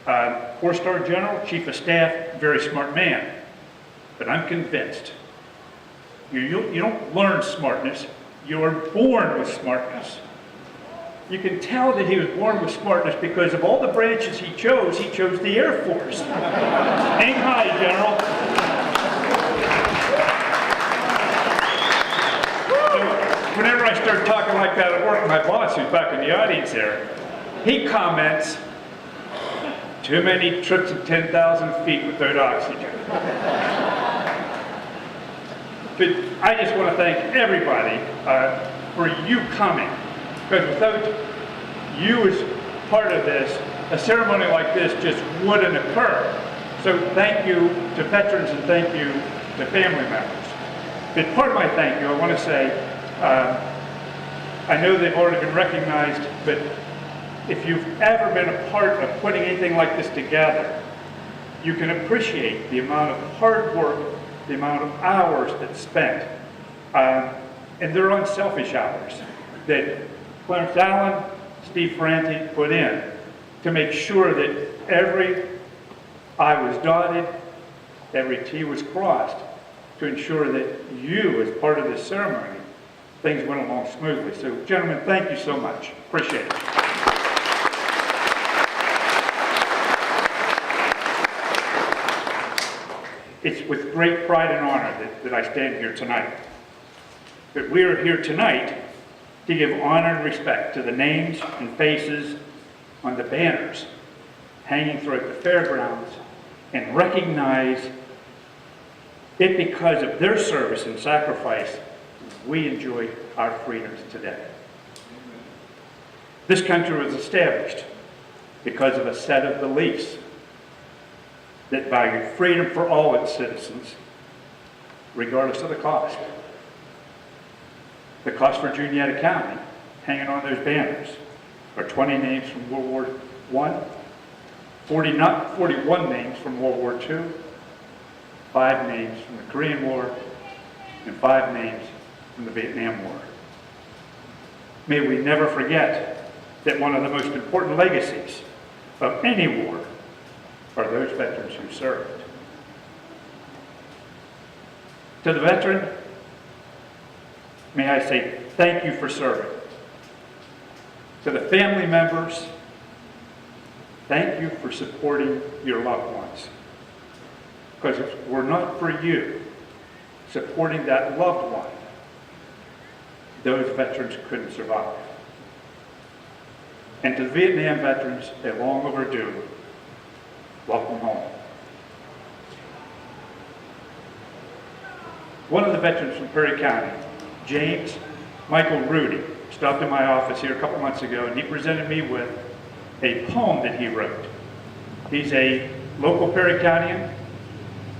4-star general, chief of staff, very smart man. But I'm convinced, you don't learn smartness, you're born with smartness. You can tell that he was born with smartness because of all the branches he chose the Air Force. Aim high, General. Whenever I start talking like that at work, my boss, who's back in the audience there, he comments, "Too many trips of 10,000 feet without oxygen." But I just want to thank everybody for you coming, because without you as part of this, a ceremony like this just wouldn't occur. So thank you to veterans and thank you to family members. But part of my thank you, I want to say, I know they've already been recognized, but if you've ever been a part of putting anything like this together, you can appreciate the amount of hard work, the amount of hours that's spent, and they're unselfish hours that Clarence Allen, Steve Ferranti put in to make sure that every I was dotted, every T was crossed, to ensure that you, as part of this ceremony, things went along smoothly. So, gentlemen, thank you so much. Appreciate it. It's with great pride and honor that I stand here tonight. But we are here tonight to give honor and respect to the names and faces on the banners hanging throughout the fairgrounds and recognize it because of their service and sacrifice, we enjoy our freedoms today. This country was established because of a set of beliefs that valued freedom for all its citizens, regardless of the cost. The cost for Juniata County, hanging on those banners, are 20 names from World War I, 41 names from World War II, 5 names from the Korean War, and 5 names from the Vietnam War. May we never forget that one of the most important legacies of any war are those veterans who served. To the veteran, may I say thank you for serving. To the family members, thank you for supporting your loved ones. Because if it were not for you supporting that loved one, those veterans couldn't survive. And to the Vietnam veterans, they're long overdue. Welcome home. One of the veterans from Perry County, James Michael Rudy, stopped in my office here a couple months ago, and he presented me with a poem that he wrote. He's a local Perry Countyan.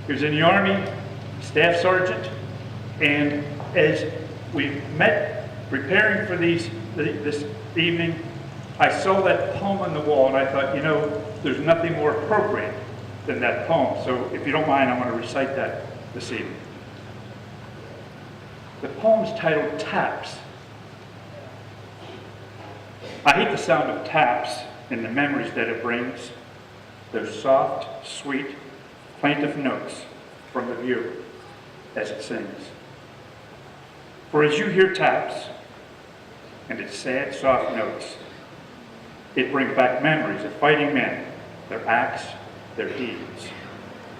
He was in the Army, staff sergeant, and as we met preparing for this evening, I saw that poem on the wall, and I thought, you know, there's nothing more appropriate than that poem. So if you don't mind, I want to recite that this evening. The poem's titled Taps. I hate the sound of taps and the memories that it brings, those soft, sweet, plaintive notes from the viewer as it sings. For as you hear taps and its sad, soft notes, it brings back memories of fighting men, their acts, their deeds,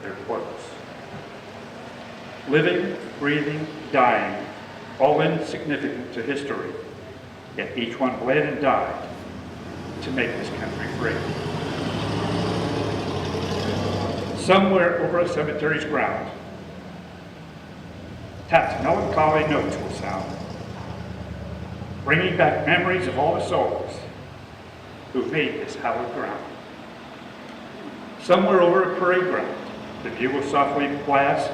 their quotes. Living, breathing, dying, all insignificant to history, yet each one bled and died to make this country free. Somewhere over a cemetery's ground, taps melancholy notes will sound, bringing back memories of all the souls who made this hallowed ground. Somewhere over a parade ground, the bugle softly blasts,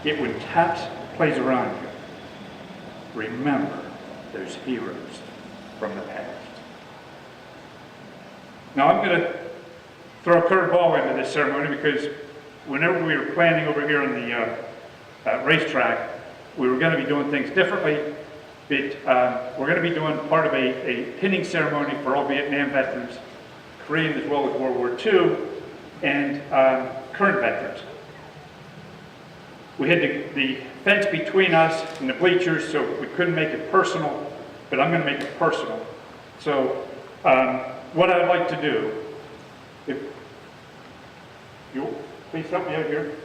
yet when taps plays around you, remember those heroes from the past. Now I'm going to throw a curveball into this ceremony because whenever we were planning over here on the racetrack, we were going to be doing things differently. But we're going to be doing part of a pinning ceremony for all Vietnam veterans, Korean as well as World War II, and current veterans. We had the fence between us and the bleachers, so we couldn't make it personal, but I'm going to make it personal. So what I'd like to do, if you'll please help me out here,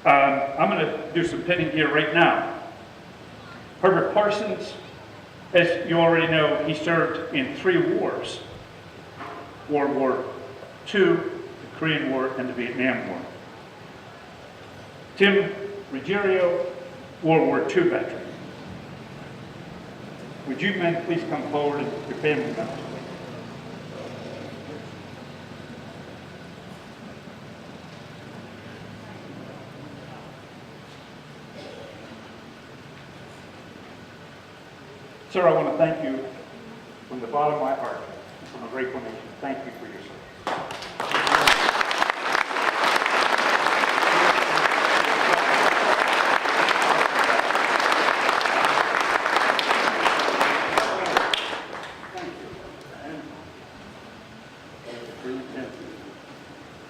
I'm going to do some pinning here right now. Herbert Parsons, as you already know, he served in 3 wars, World War II, the Korean War, and the Vietnam War. Tim Ruggiero, World War II veteran. Would you men please come forward and your family members? Sir, I want to thank you from the bottom of my heart, from a grateful nation. Thank you for your service.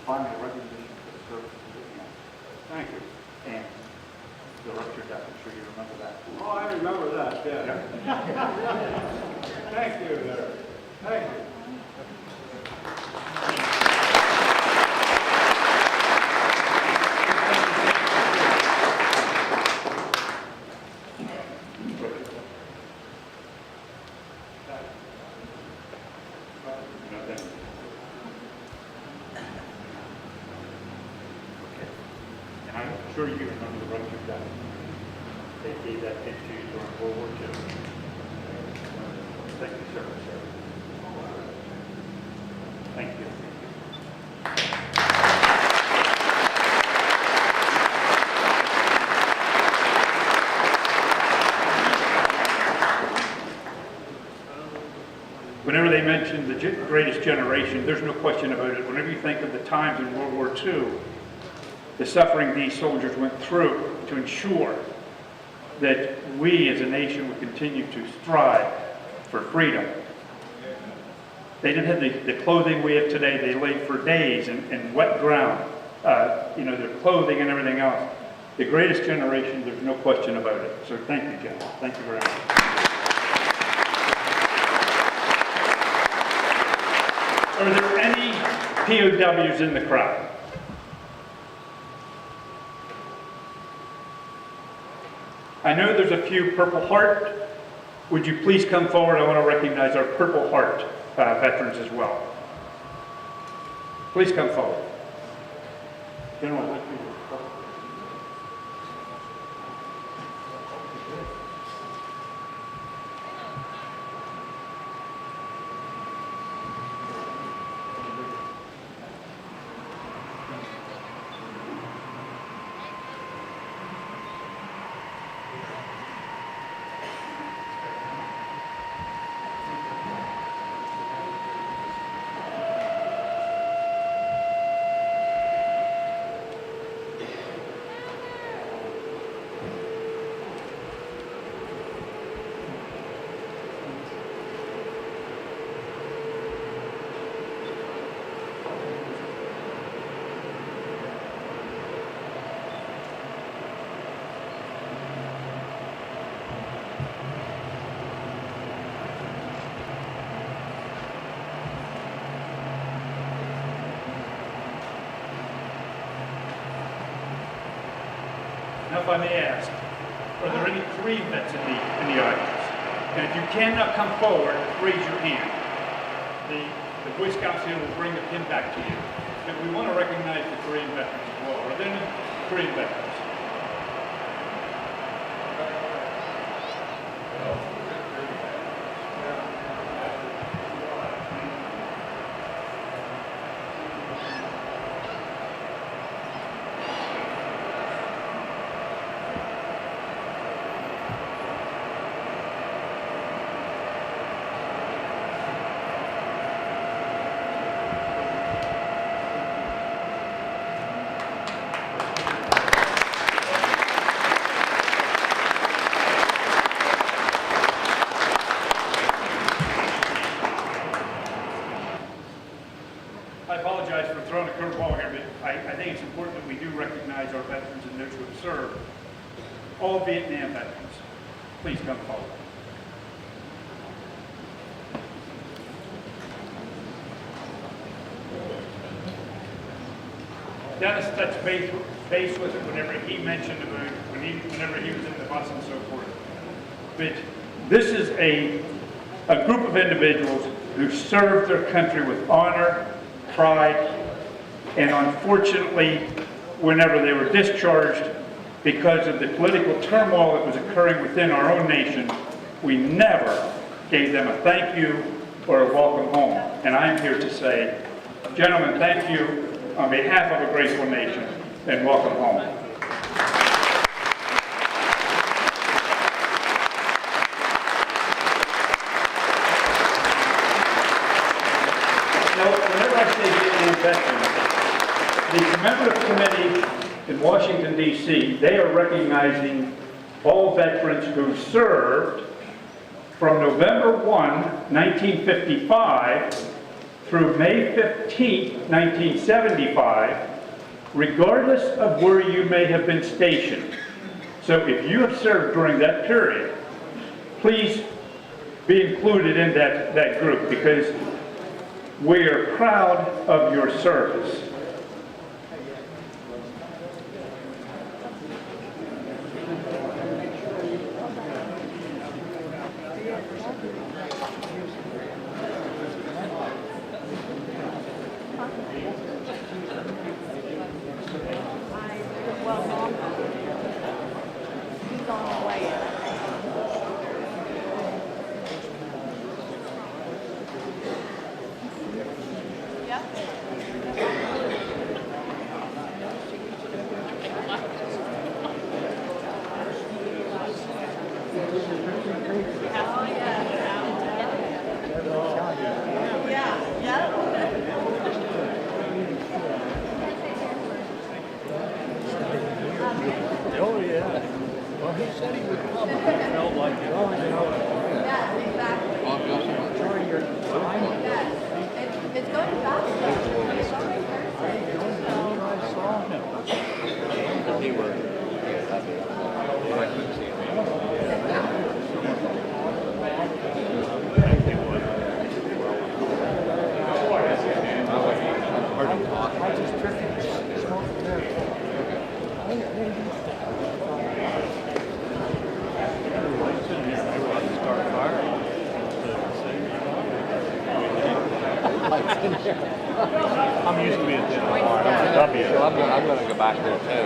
Finally, recognition for the service of Vietnam. Thank you. And the rupture death, I'm sure you remember that. Oh, I remember that, yeah. Thank you there. Thank you. sure you remember the ruptured gun. They gave that pin to you during World War II. Thank you, sir. Thank you. Whenever they mention the greatest generation, there's no question about it. Whenever you think of the times in World War II, the suffering these soldiers went through to ensure that we as a nation would continue to strive for freedom. They didn't have the clothing we have today. They laid for days in wet ground, their clothing and everything else. The greatest generation, there's no question about it. So thank you, General. Thank you very much. Are there any POWs in the crowd? I know there's a few Purple Heart. Would you please come forward? I want to recognize our Purple Heart veterans as well. Please come forward. General. Now, if I may ask, are there any Korean vets in the audience? And if you cannot come forward, raise your hand. The Boy Scouts here will bring the pin back to you. And we want to recognize the Korean veterans as well. Are there any Korean veterans? I apologize for throwing a curveball here, but I think it's important that we do recognize our veterans and those who have served. All Vietnam veterans, please come forward. Dennis touched base with it whenever he mentioned about whenever he was in the bus and so forth. But this is a group of individuals who served their country with honor, pride, and unfortunately, whenever they were discharged, because of the political turmoil that was occurring within our own nation, we never gave them a thank you or a welcome home. And I am here to say, gentlemen, thank you on behalf of a grateful nation, and welcome home. Now, whenever I say Vietnam veterans, the commemorative committee in Washington, D.C., they are recognizing all veterans who served from November 1, 1955 through May 15, 1975, regardless of where you may have been stationed. So if you have served during that period, please be included in that group, because we are proud of your service. Well, Oh, yeah. Well, he said he would come. It felt like it. Yes, exactly. It's going fast. It's already I saw him. I'm used to being at the bar. I'm a W. So I'm going to go back there too.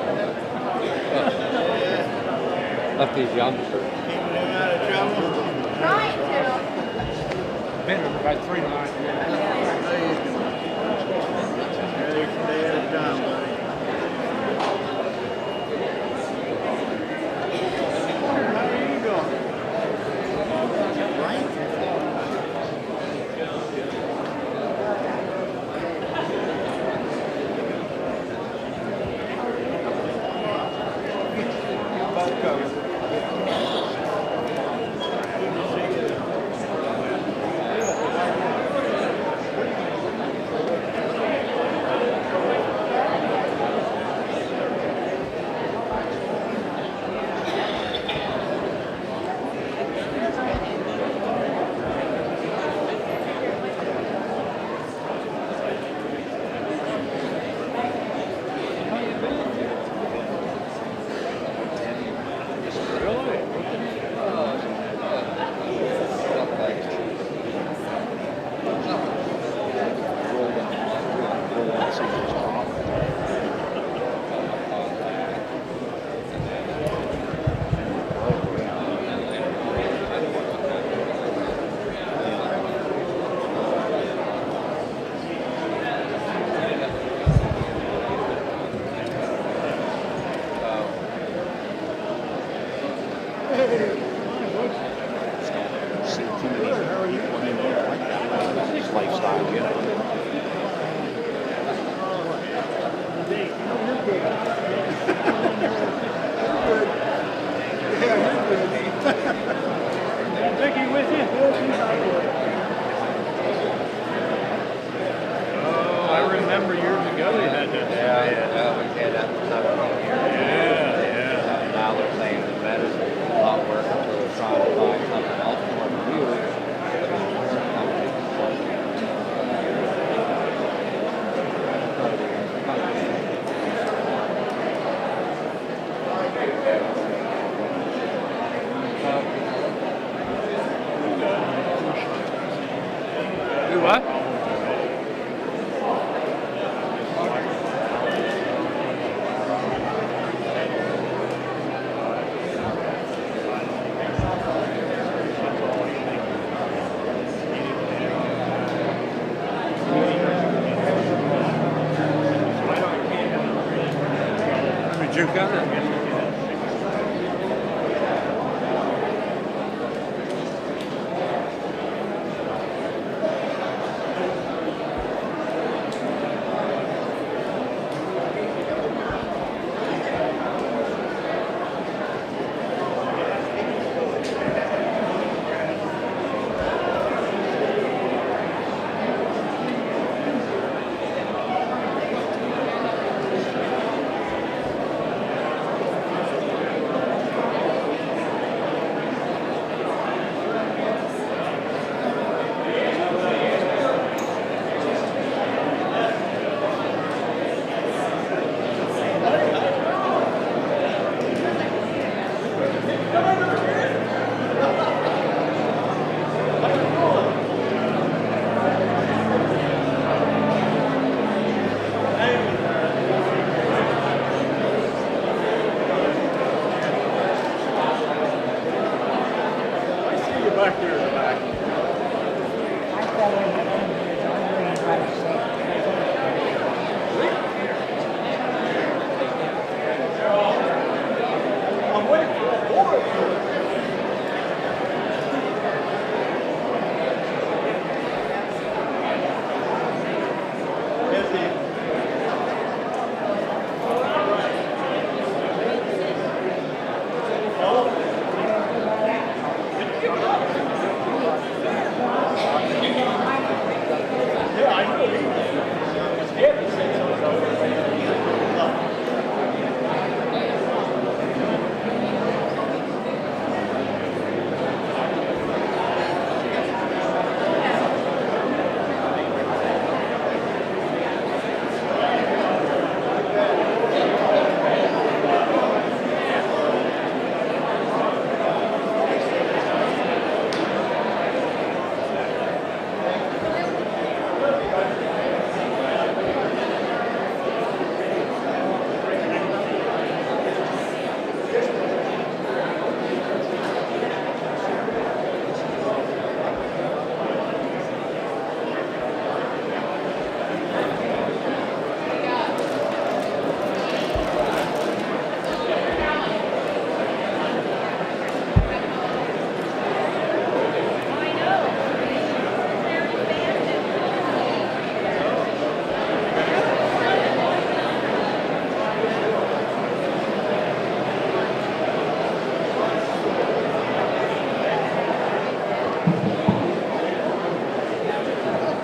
Let these youngsters. Trying to. Been about 3 miles.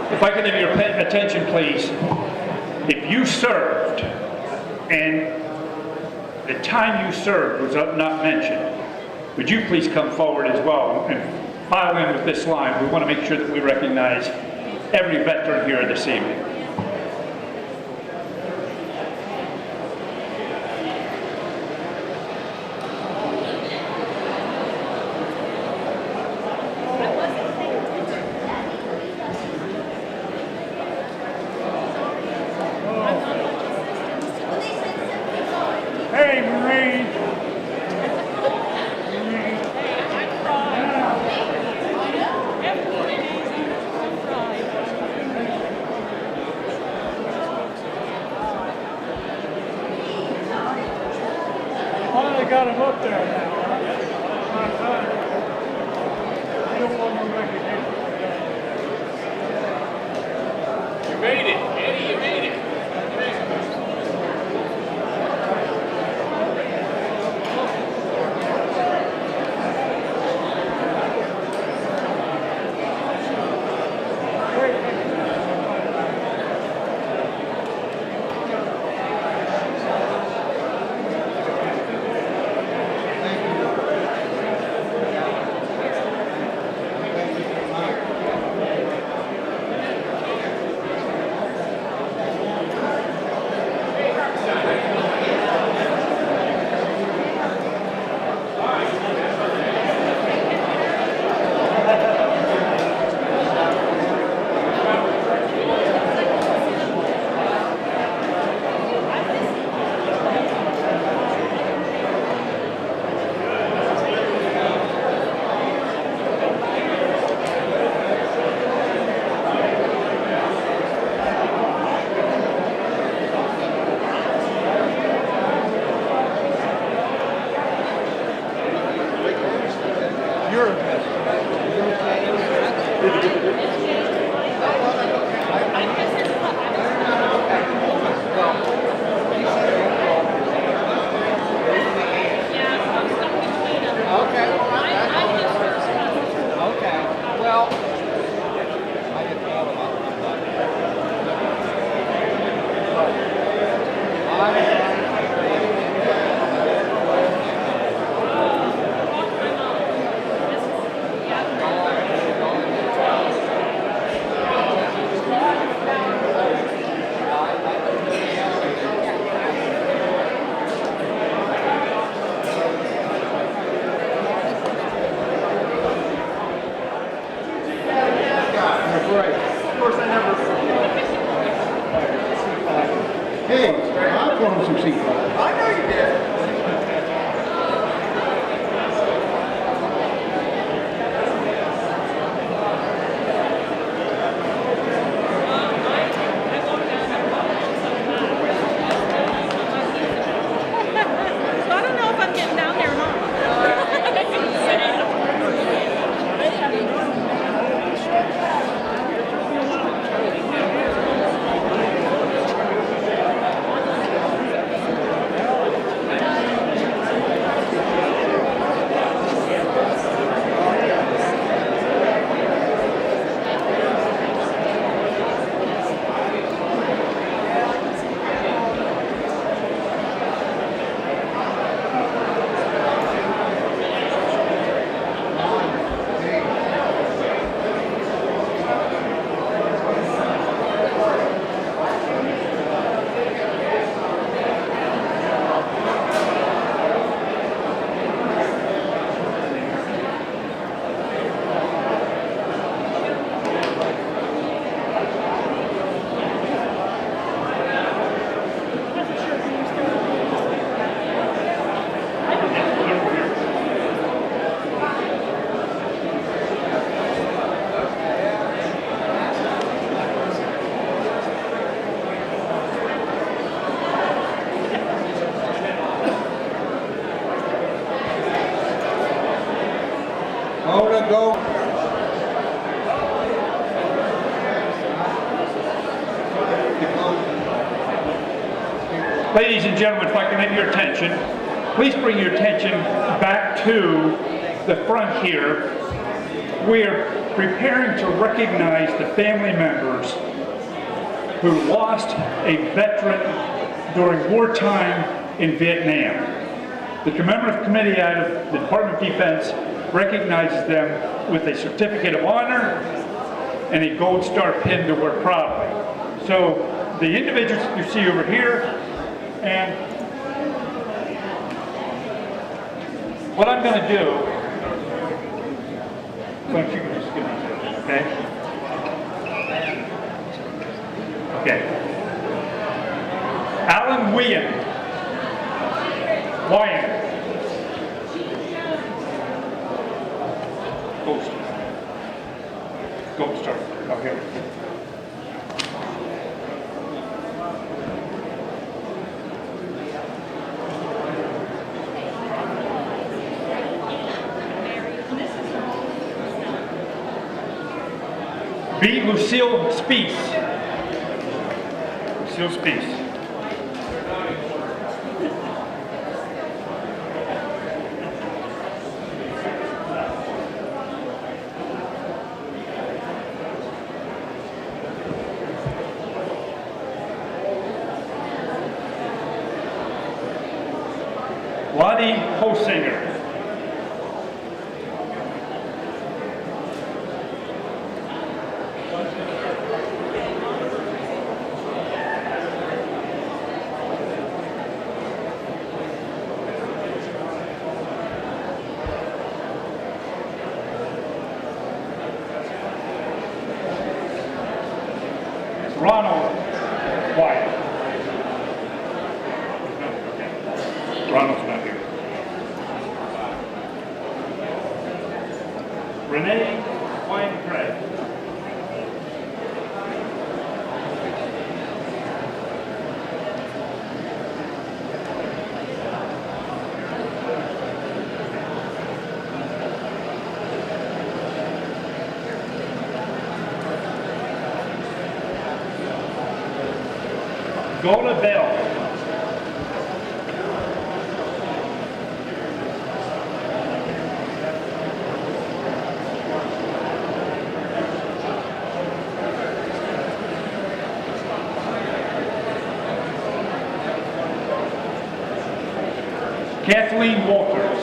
If I could have your attention, please. If you served and the time you served was not mentioned, would you please come forward as well and file in with this line? We want to make sure that we recognize every veteran here this evening. Hey, Marine. Oh, they got him up there now. You don't want no recognition. You made it, Eddie, you made it. Hey, I brought him some seatbelts. I know you did. So I don't know if I'm getting down there or not. Go. Ladies and gentlemen, if I can have your attention, please bring your attention back to the front here. We're preparing to recognize the family members who lost a veteran during wartime in Vietnam. The commemorative committee out of the Department of Defense recognizes them with a certificate of honor and a gold star pin to wear proudly. So the individuals that you see over here, and what I'm going to do, why don't you just give me this, okay? Okay. Alan Wyan. Gold star. Gold star. Oh, here. B. Lucille Speece. Lucille Speece. Lottie Hosinger. Ronald Wyatt. Ronald's not here. Renee Wine-Craig. Golda Bell. Kathleen Walters.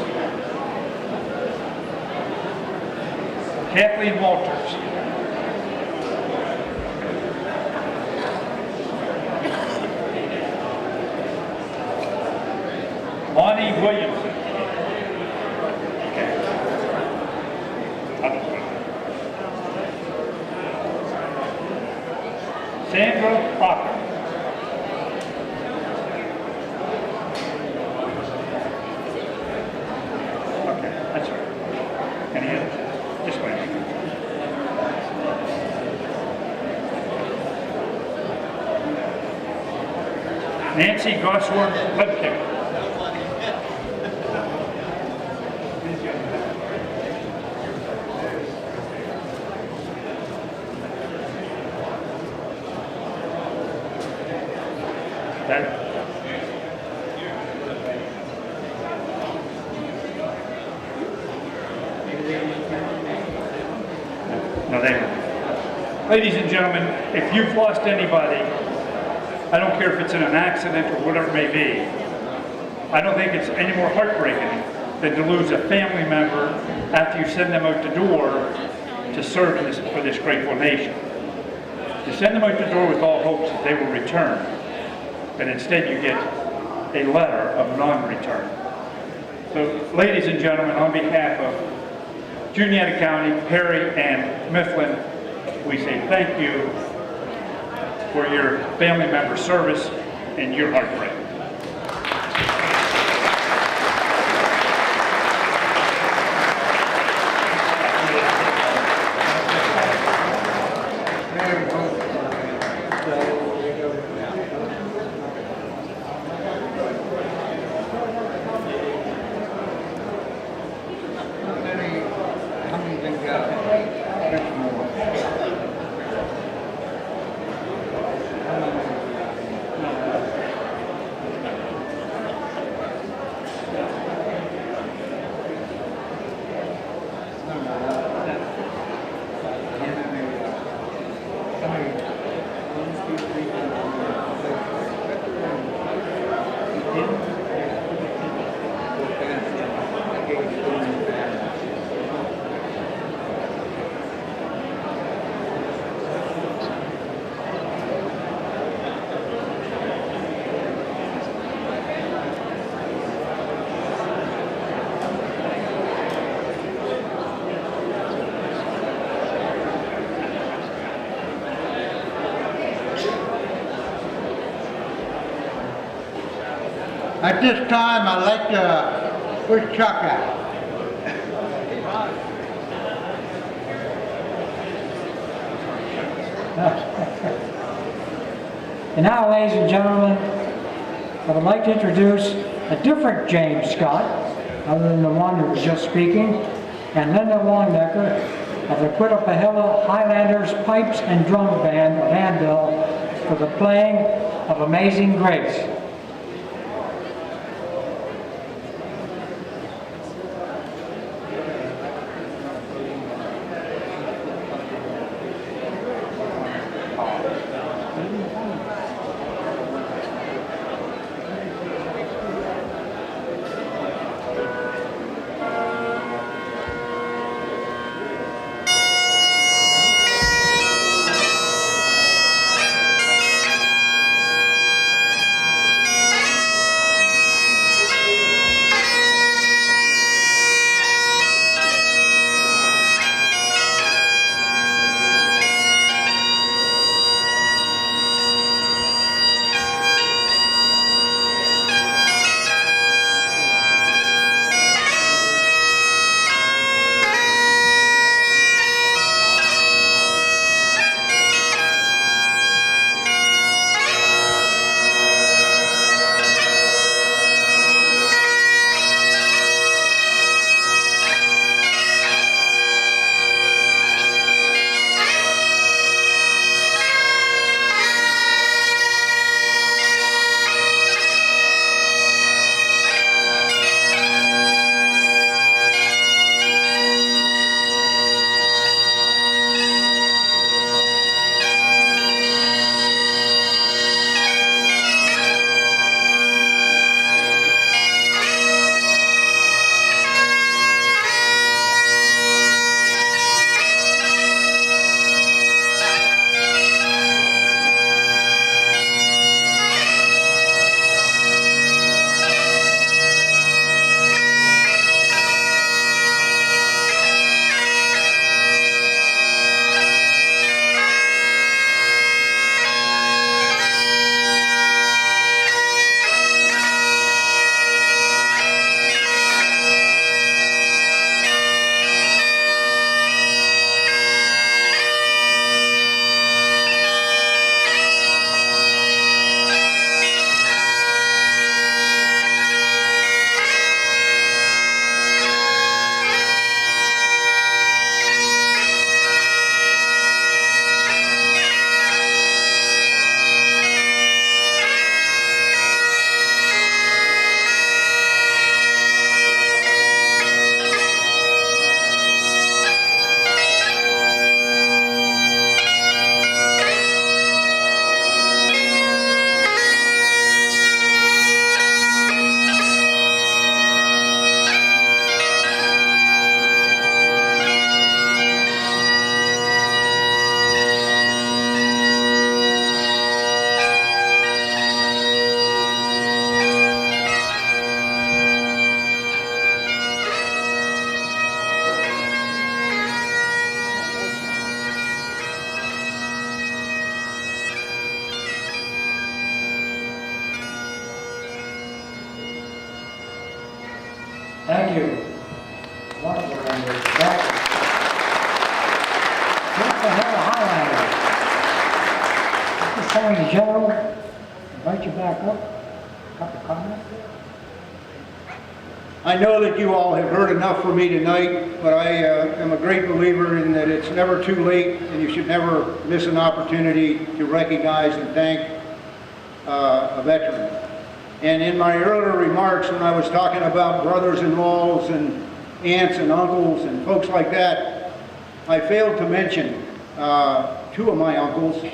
Kathleen Walters. Lonnie Williamson. Okay. Sandra Crocker. Okay, that's right. Any others? Just wait a minute. Nancy Gosworth Lepke. No, there. Ladies and gentlemen, if you've lost anybody, I don't care if it's in an accident or whatever it may be, I don't think it's any more heartbreaking than to lose a family member after you send them out the door to serve for this grateful nation. You send them out the door with all hopes that they will return, but instead you get a letter of non-return. So, ladies and gentlemen, on behalf of Juniata County, Perry, and Mifflin, we say thank you for your family member service and your heartbreak. At this time, I'd like to, where's Chuck at? And now, ladies and gentlemen, I would like to introduce a different James Scott, other than the one who was just speaking, and Linda Longnecker of the Quittapahilla Highlanders Pipes and Drum Band of Annville for the playing of Amazing Grace. Thank you. Wonderful language. Quittapahilla Highlanders. Mr. Attorney General, invite you back up. Couple comments. I know that you all have heard enough from me tonight, but I am a great believer in that it's never too late and you should never miss an opportunity to recognize and thank a veteran. And in my earlier remarks when I was talking about brothers-in-laws and aunts and uncles and folks like that, I failed to mention two of my uncles.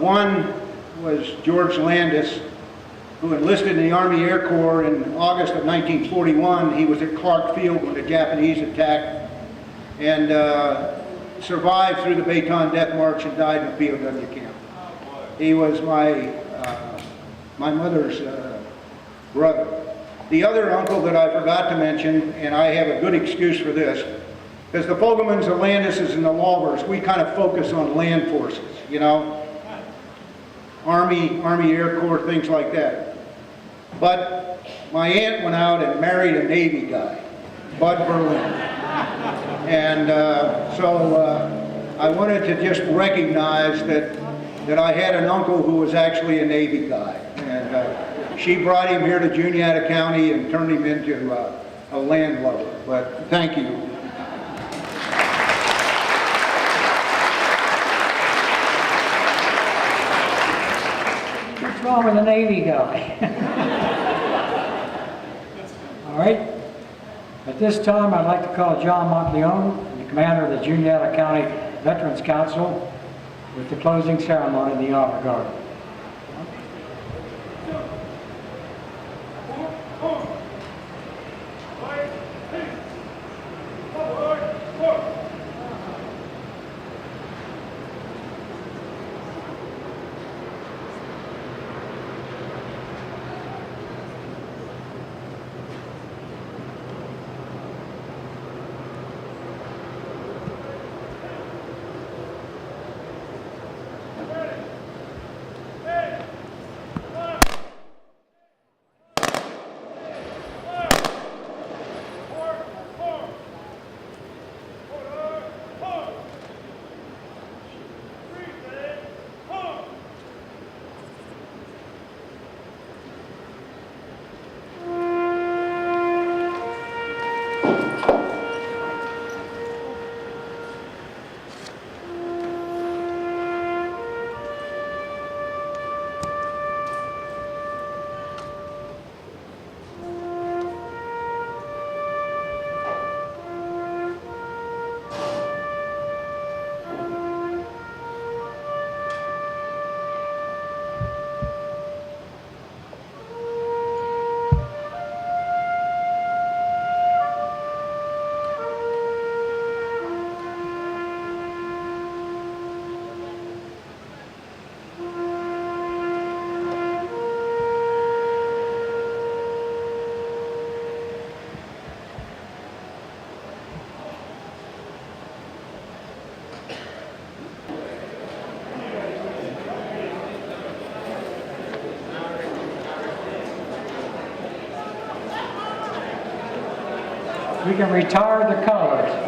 One was George Landis, who enlisted in the Army Air Corps in August of 1941. He was at Clark Field when the Japanese attacked and survived through the Bataan Death March and died in a POW camp. He was my mother's brother. The other uncle that I forgot to mention, and I have a good excuse for this, because the Fogelmans, the Landises, and the Lawvers, we kind of focus on land forces, you know, Army Air Corps, things like that. But my aunt went out and married a Navy guy, Bud Berlin. And so I wanted to just recognize that I had an uncle who was actually a Navy guy. And she brought him here to Juniata County and turned him into a landlubber. But thank you. What's wrong with the Navy guy? All right. At this time, I'd like to call John Montleone, the commander of the Juniata County Veterans Council, with the closing ceremony in the Honor Guard. We can retire the colors.